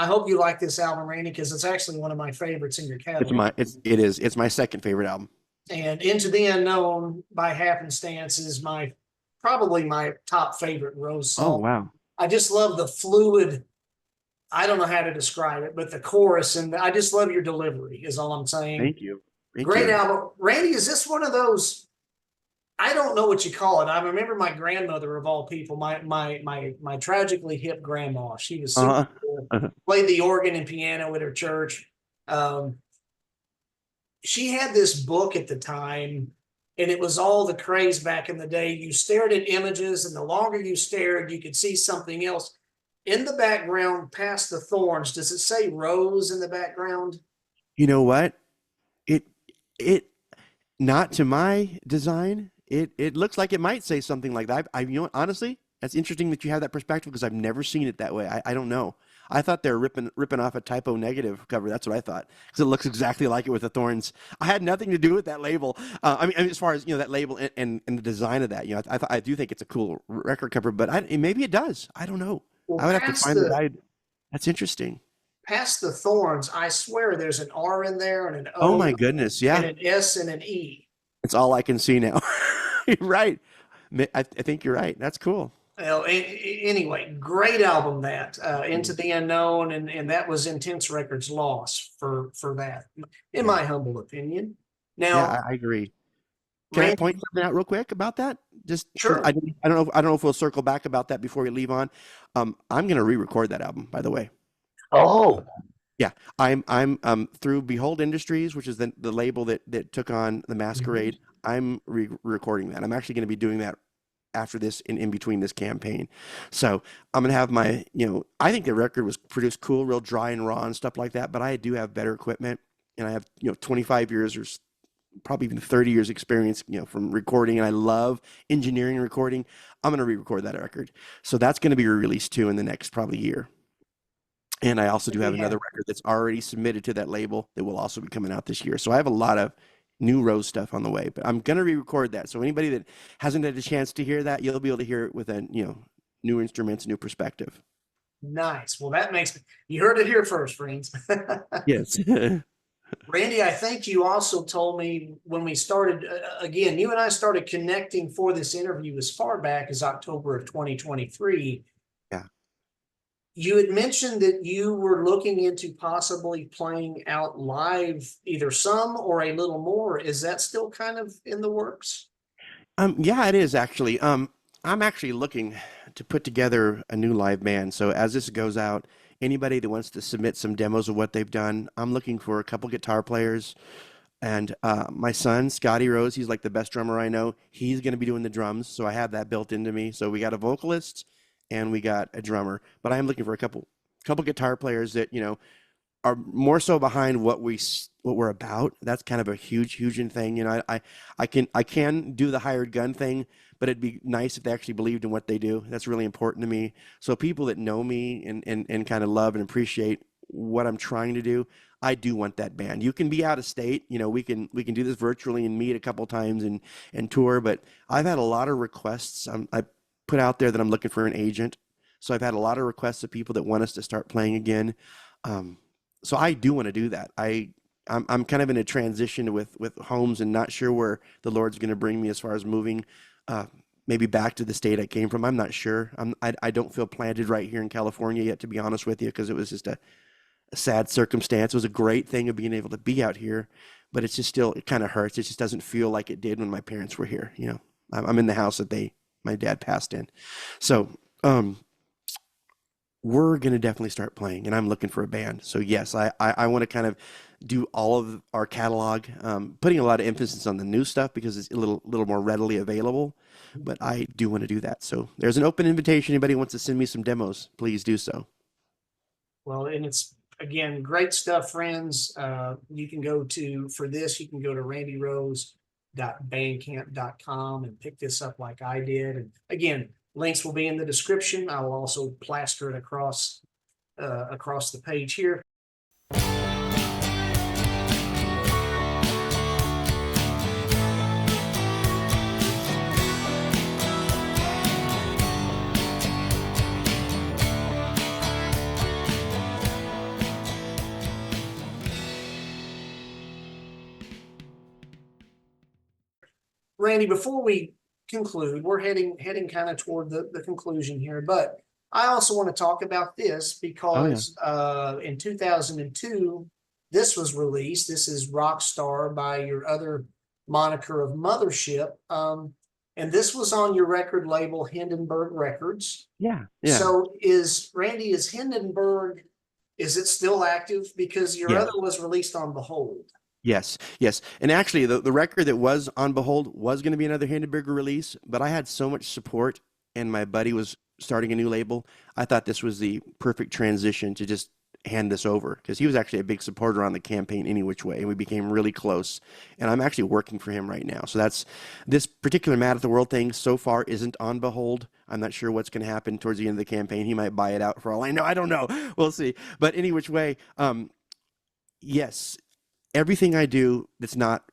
S1: hope you like this album, Randy, because it's actually one of my favorites in your catalog.
S3: It's my second favorite album.
S1: And Into the Unknown by Happenstance is probably my top favorite Rose song.
S3: Oh wow.
S1: I just love the fluid. I don't know how to describe it, but the chorus, and I just love your delivery is all I'm saying.
S3: Thank you.
S1: Great album. Randy, is this one of those, I don't know what you call it. I remember my grandmother, of all people, my tragically hip grandma. She was super cool. Played the organ and piano at her church. She had this book at the time, and it was all the craze back in the day. You stared at images, and the longer you stared, you could see something else. In the background, past the thorns, does it say rose in the background?
S3: You know what? It not to my design. It looks like it might say something like that. Honestly, that's interesting that you have that perspective, because I've never seen it that way. I don't know. I thought they were ripping off a Typo Negative cover. That's what I thought, because it looks exactly like it with the thorns. I had nothing to do with that label. I mean, as far as that label and the design of that, I do think it's a cool record cover, but maybe it does. I don't know.
S1: Well,
S3: I would have to find the guide. That's interesting.
S1: Past the thorns, I swear there's an R in there and an O.
S3: Oh my goodness, yeah.
S1: And an S and an E.
S3: It's all I can see now. You're right. I think you're right. That's cool.
S1: Well, anyway, great album that Into the Unknown, and that was Intense Records' loss for that, in my humble opinion. Now,
S3: yeah, I agree. Can I point something out real quick about that? Just
S1: sure.
S3: I don't know if we'll circle back about that before we leave on. I'm going to re-record that album, by the way.
S2: Oh,
S3: yeah. I'm through Behold Industries, which is the label that took on the Masquerade. I'm re-recording that. I'm actually going to be doing that after this, in between this campaign. So I'm going to have my, I think the record was produced cool, real dry and raw and stuff like that, but I do have better equipment, and I have, 25 years or probably even 30 years experience, from recording, and I love engineering and recording. I'm going to re-record that record. So that's going to be released too in the next probably year. And I also do have another record that's already submitted to that label that will also be coming out this year. So I have a lot of new Rose stuff on the way, but I'm going to re-record that. So anybody that hasn't had a chance to hear that, you'll be able to hear it with a, new instruments, new perspective.
S1: Nice. Well, you heard it here first, friends.
S3: Yes.
S1: Randy, I think you also told me when we started, again, you and I started connecting for this interview as far back as October of 2023.
S3: Yeah.
S1: You had mentioned that you were looking into possibly playing out live, either some or a little more. Is that still kind of in the works?
S3: Yeah, it is actually. I'm actually looking to put together a new live band. So as this goes out, anybody that wants to submit some demos of what they've done, I'm looking for a couple guitar players. And my son, Scotty Rose, he's like the best drummer I know. He's going to be doing the drums. So I have that built into me. So we got a vocalist and we got a drummer. But I am looking for a couple guitar players that, are more so behind what we're about. That's kind of a huge thing. I can do the hired gun thing, but it'd be nice if they actually believed in what they do. That's really important to me. So people that know me and kind of love and appreciate what I'm trying to do, I do want that band. You can be out of state, we can do this virtually and meet a couple times and tour, but I've had a lot of requests. I put out there that I'm looking for an agent. So I've had a lot of requests of people that want us to start playing again. So I do want to do that. I'm kind of in a transition with homes and not sure where the Lord's going to bring me as far as moving, maybe back to the state I came from. I'm not sure. I don't feel planted right here in California yet, to be honest with you, because it was just a sad circumstance. It was a great thing of being able to be out here, but it's just still, it kind of hurts. It just doesn't feel like it did when my parents were here, I'm in the house that my dad passed in. So, we're going to definitely start playing, and I'm looking for a band. So yes, I want to kind of do all of our catalog, putting a lot of emphasis on the new stuff because it's a little more readily available, but I do want to do that. So there's an open invitation. Anybody wants to send me some demos, please do so.
S1: Well, and it's, again, great stuff, friends. You can go to, for this, you can go to randyrose.bandcamp.com and pick this up like I did. And again, links will be in the description. I will also plaster it across the page here. Randy, before we conclude, we're heading kind of toward the conclusion here, but I also want to talk about this because in 2002, this was released. This is Rockstar by your other moniker of Mothership. And this was on your record label, Hindenburg Records.
S3: Yeah.
S1: So is Hindenburg, is it still active? Because your other was released on Behold.
S3: Yes. And actually, the record that was on Behold was going to be another Hindenburg release, but I had so much support, and my buddy was starting a new label. I thought this was the perfect transition to just hand this over, because he was actually a big supporter on the campaign any which way, and we became really close. And I'm actually working for him right now. So that's this particular MATW thing so far isn't on Behold. I'm not sure what's going to happen towards the end of the campaign. He might buy it out for all I know. I don't know. We'll see. But any which way, yes. Everything I do that's not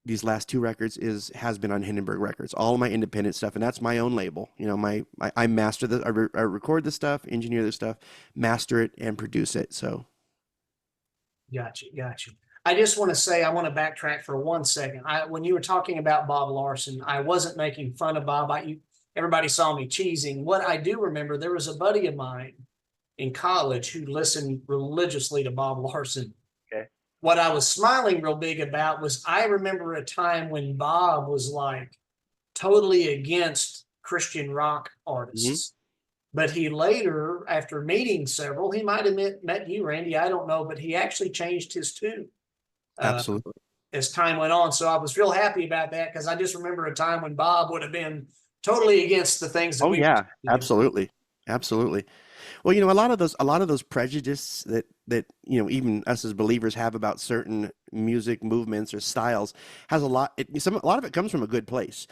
S3: these last two records has been on Hindenburg Records. All of my independent stuff, and that's my own label. You know, I master the, I record the stuff, engineer the stuff, master it, and produce it. So,
S1: Gotcha. I just want to say, I want to backtrack for 1 second. When you were talking about Bob Larson, I wasn't making fun of Bob. Everybody saw me cheesing. What I do remember, there was a buddy of mine in college who listened religiously to Bob Larson. What I was smiling real big about was I remember a time when Bob was like totally against Christian rock artists. But he later, after meeting several, he might have met you, Randy, I don't know, but he actually changed his tune.
S3: Absolutely.
S1: As time went on. So I was real happy about that, because I just remember a time when Bob would have been totally against the things that
S3: absolutely. Well, you know, a lot of those prejudices that you know, even us as believers have about certain music movements or styles has a lot of it comes from a good place.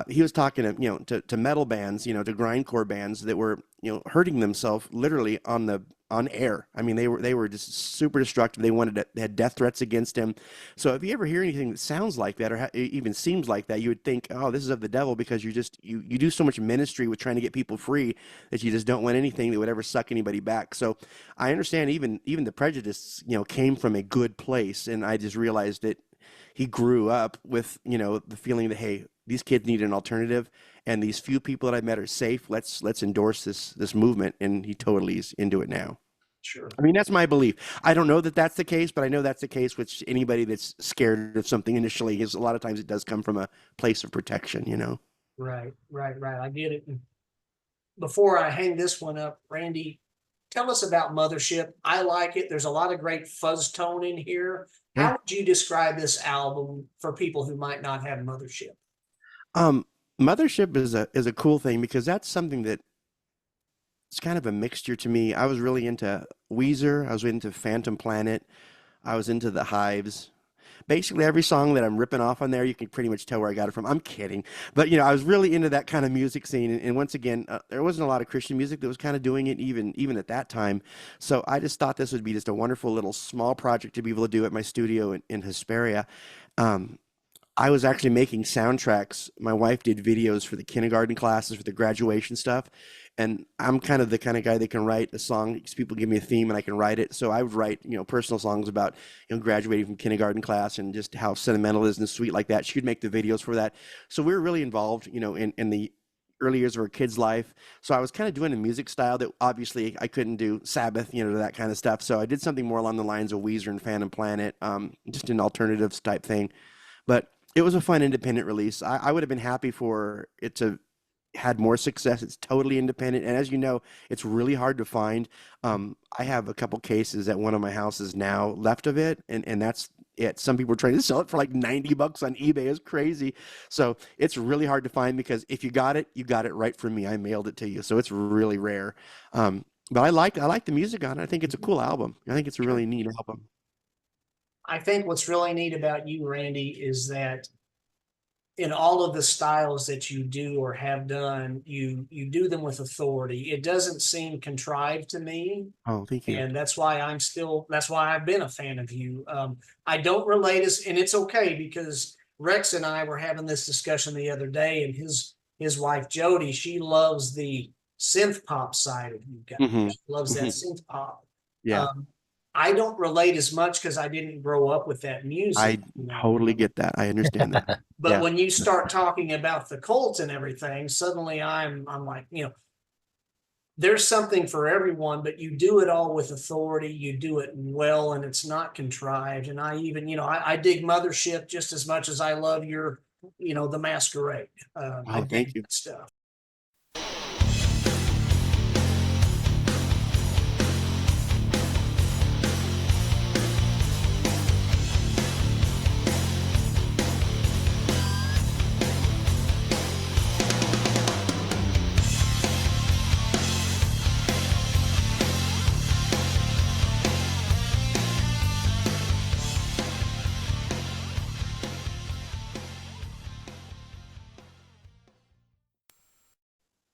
S3: He was talking to metal bands, you know, to grindcore bands that were, you know, hurting themselves literally on air. I mean, they were just super destructive. They had death threats against him. So if you ever hear anything that sounds like that, or even seems like that, you would think, oh, this is of the devil, because you do so much ministry with trying to get people free that you just don't want anything that would ever suck anybody back. So I understand even the prejudice, you know, came from a good place. And I just realized that he grew up with, you know, the feeling that, hey, these kids need an alternative, and these few people that I met are safe. Let's endorse this movement, and he totally is into it now.
S1: Sure.
S3: I mean, that's my belief. I don't know that that's the case, but I know that's the case with anybody that's scared of something initially, because a lot of times it does come from a place of protection, you know?
S1: Right. I get it. And before I hang this one up, Randy, tell us about Mothership. I like it. There's a lot of great fuzz tone in here. How would you describe this album for people who might not have Mothership?
S3: Mothership is a cool thing, because that's something that it's kind of a mixture to me. I was really into Weezer. I was into Phantom Planet. I was into the Hives. Basically, every song that I'm ripping off on there, you can pretty much tell where I got it from. I'm kidding. But, you know, I was really into that kind of music scene. And once again, there wasn't a lot of Christian music that was kind of doing it even at that time. So I just thought this would be just a wonderful little small project to be able to do at my studio in Hesperia. I was actually making soundtracks. My wife did videos for the kindergarten classes, for the graduation stuff. And I'm kind of the kind of guy that can write a song because people give me a theme and I can write it. So I would write, you know, personal songs about, you know, graduating from kindergarten class and just how sentimental it is and sweet like that. She would make the videos for that. So we were really involved, you know, in the early years of our kids' life. So I was kind of doing a music style that obviously I couldn't do Sabbath, you know, that kind of stuff. So I did something more along the lines of Weezer and Phantom Planet, just an alternatives type thing. But It was a fun independent release. I would have been happy for it to had more success. It's totally independent, and as you know, it's really hard to find. I have a couple cases at one of my houses now left of it, and that's it. Some people are trying to sell it for like $90 on eBay. It's crazy. So it's really hard to find, because if you got it right from me. I mailed it to you, so it's really rare. But I like the music on it. I think it's a cool album. I think it's a really neat album.
S1: I think what's really neat about you, Randy, is that in all of the styles that you do or have done, you do them with authority. It doesn't seem contrived to me.
S3: Oh, thank you.
S1: And that's why I've been a fan of you. I don't relate us, and it's okay, because Rex and I were having this discussion the other day, and his wife Jody, she loves the synth pop side of you guys.
S3: Mhm.
S1: She loves that synth pop.
S3: Yeah.
S1: I don't relate as much because I didn't grow up with that music.
S3: I totally get that. I understand that.
S1: But
S3: Yeah.
S1: when you start talking about the Colts and everything, suddenly I'm like, there's something for everyone, but you do it all with authority. You do it well, and it's not contrived. And I even, I dig Mothership just as much as I love your, the Masquerade. I dig
S3: thank you.
S1: that stuff.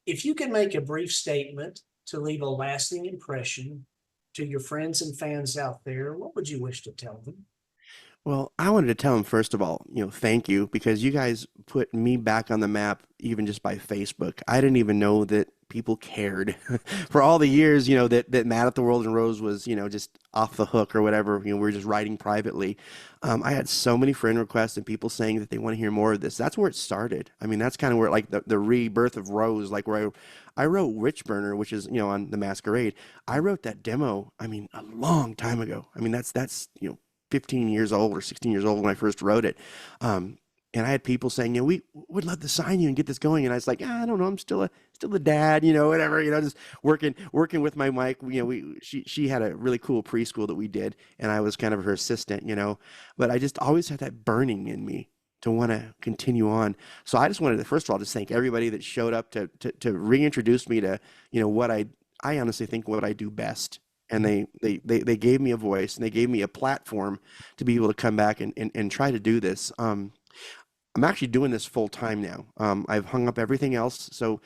S1: If you can make a brief statement to leave a lasting impression to your friends and fans out there, what would you wish to tell them?
S3: Well, I wanted to tell them, first of all, thank you, because you guys put me back on the map, even just by Facebook. I didn't even know that people cared for all the years, that Mad at the World and Rose was, just off the hook or whatever. We were just writing privately. I had so many friend requests and people saying that they want to hear more of this. That's where it started. I mean, that's kind of where, like, the rebirth of Rose, like where I wrote Witch Burner, which is, on the Masquerade. I wrote that demo, a long time ago. That's 15 years old or 16 years old when I first wrote it. And I had people saying, we would love to sign you and get this going. And I was like, I don't know, I'm still a dad, whatever, just working with my mic. She had a really cool preschool that we did, and I was kind of her assistant, but I just always had that burning in me to want to continue on. So I just wanted to, first of all, just thank everybody that showed up to reintroduce me to, what I honestly think what I do best. And they gave me a voice, and they gave me a platform to be able to come back and try to do this. I'm actually doing this full time now. I've hung up everything else. So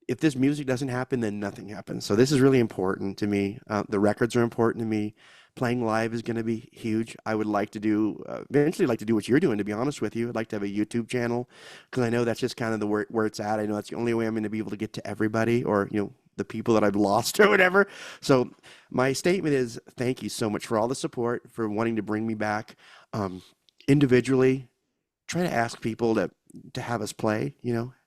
S3: if this music doesn't happen, then nothing happens. So this is really important to me. The records are important to me. Playing live is going to be huge. I would like to do, eventually like to do what you're doing, to be honest with you. I'd like to have a YouTube channel, because I know that's just kind of where it's at. I know that's the only way I'm going to be able to get to everybody, or, the people that I've lost or whatever. So my statement is, thank you so much for all the support, for wanting to bring me back. Individually, try to ask people to have us play,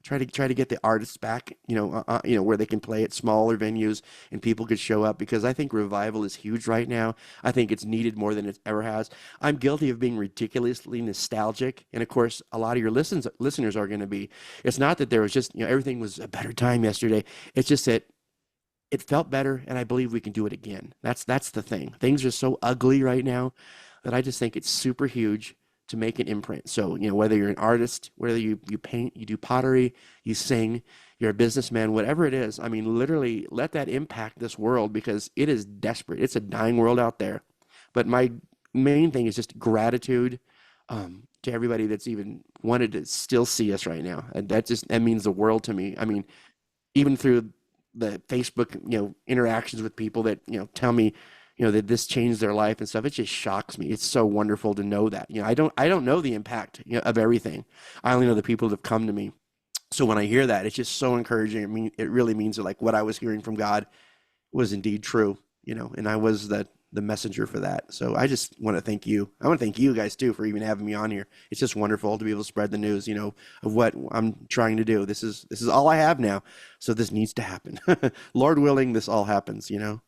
S3: try to get the artists back, where they can play at smaller venues and people could show up, because I think revival is huge right now. I think it's needed more than it ever has. I'm guilty of being ridiculously nostalgic. And of course, a lot of your listeners are going to be. It's not that there was just, everything was a better time yesterday. It's just that it felt better, and I believe we can do it again. That's the thing. Things are so ugly right now that I just think it's super huge to make an imprint. So, whether you're an artist, whether you paint, you do pottery, you sing, you're a businessman, whatever it is, literally let that impact this world, because it is desperate. It's a dying world out there. But my main thing is just gratitude to everybody that's even wanted to still see us right now. And that means the world to me. Even through the Facebook, interactions with people that, tell me, that this changed their life and stuff. It just shocks me. It's so wonderful to know that. I don't know the impact, of everything. I only know the people that have come to me. So when I hear that, it's just so encouraging. It really means that, like, what I was hearing from God was indeed true, and I was the messenger for that. So I just want to thank you. I want to thank you guys too for even having me on here. It's just wonderful to be able to spread the news, of what I'm trying to do. This is all I have now. So this needs to happen. Lord willing, this all happens,
S4: When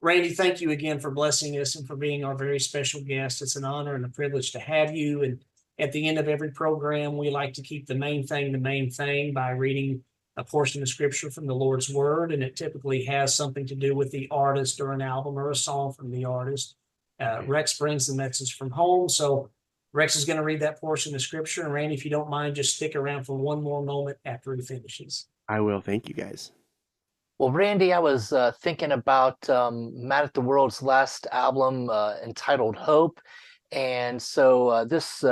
S1: Randy, thank you again for blessing us and for being our very special guest. It's an honor and a privilege to have you. And at the end of every program, we like to keep the main thing by reading a portion of scripture from the Lord's word. And it typically has something to do with the artist or an album or a song from the artist. Rex brings the message from home. So Rex is going to read that portion of scripture. And Randy, if you don't mind, just stick around for one more moment after he finishes.
S3: I will. Thank you, guys.
S2: Well, Randy, I was thinking about MATW's last album entitled Hope. And so this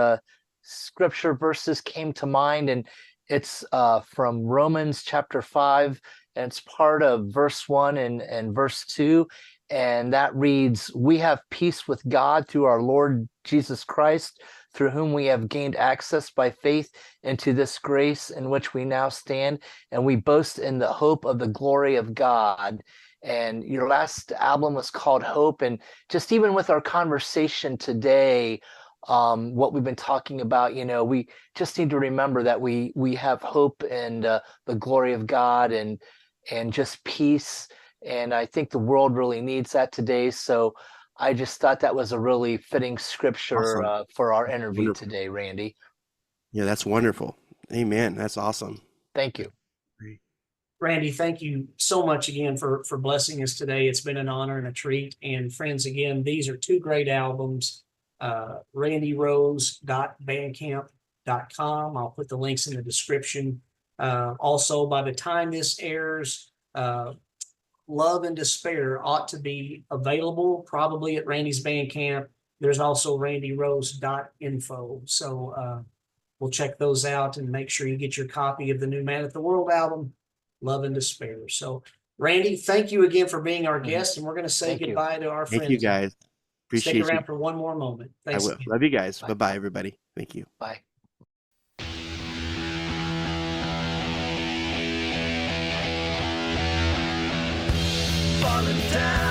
S2: scripture verses came to mind, and it's from Romans chapter 5, and it's part of verse 1 and verse 2. And that reads, "We have peace with God through our Lord Jesus Christ, through whom we have gained access by faith into this grace in which we now stand, and we boast in the hope of the glory of God." And your last album was called Hope. And just even with our conversation today, what we've been talking about, we just need to remember that we have hope and the glory of God and just peace. And I think the world really needs that today. So I just thought that was a really fitting scripture for our interview today, Randy.
S3: Yeah, that's wonderful. Amen. That's awesome.
S2: Thank you.
S3: Great.
S1: Randy, thank you so much again for blessing us today. It's been an honor and a treat. And friends, again, these are two great albums. randyrose.bandcamp.com. I'll put the links in the description. Also, by the time this airs, Love and Despair ought to be available probably at Randy's Bandcamp. There's also randyrose.info. So we'll check those out and make sure you get your copy of the new Man at the World album, Love and Despair. So Randy, thank you again for being our guest, and we're going to say goodbye to our friends.
S3: Thank you, guys. Appreciate
S1: Stick around
S3: you.
S1: for one more moment. Thanks.
S3: I will.
S1: Again.
S3: Love you guys.
S2: Bye.
S3: Bye-bye, everybody. Thank you.
S2: Bye.
S4: Falling down.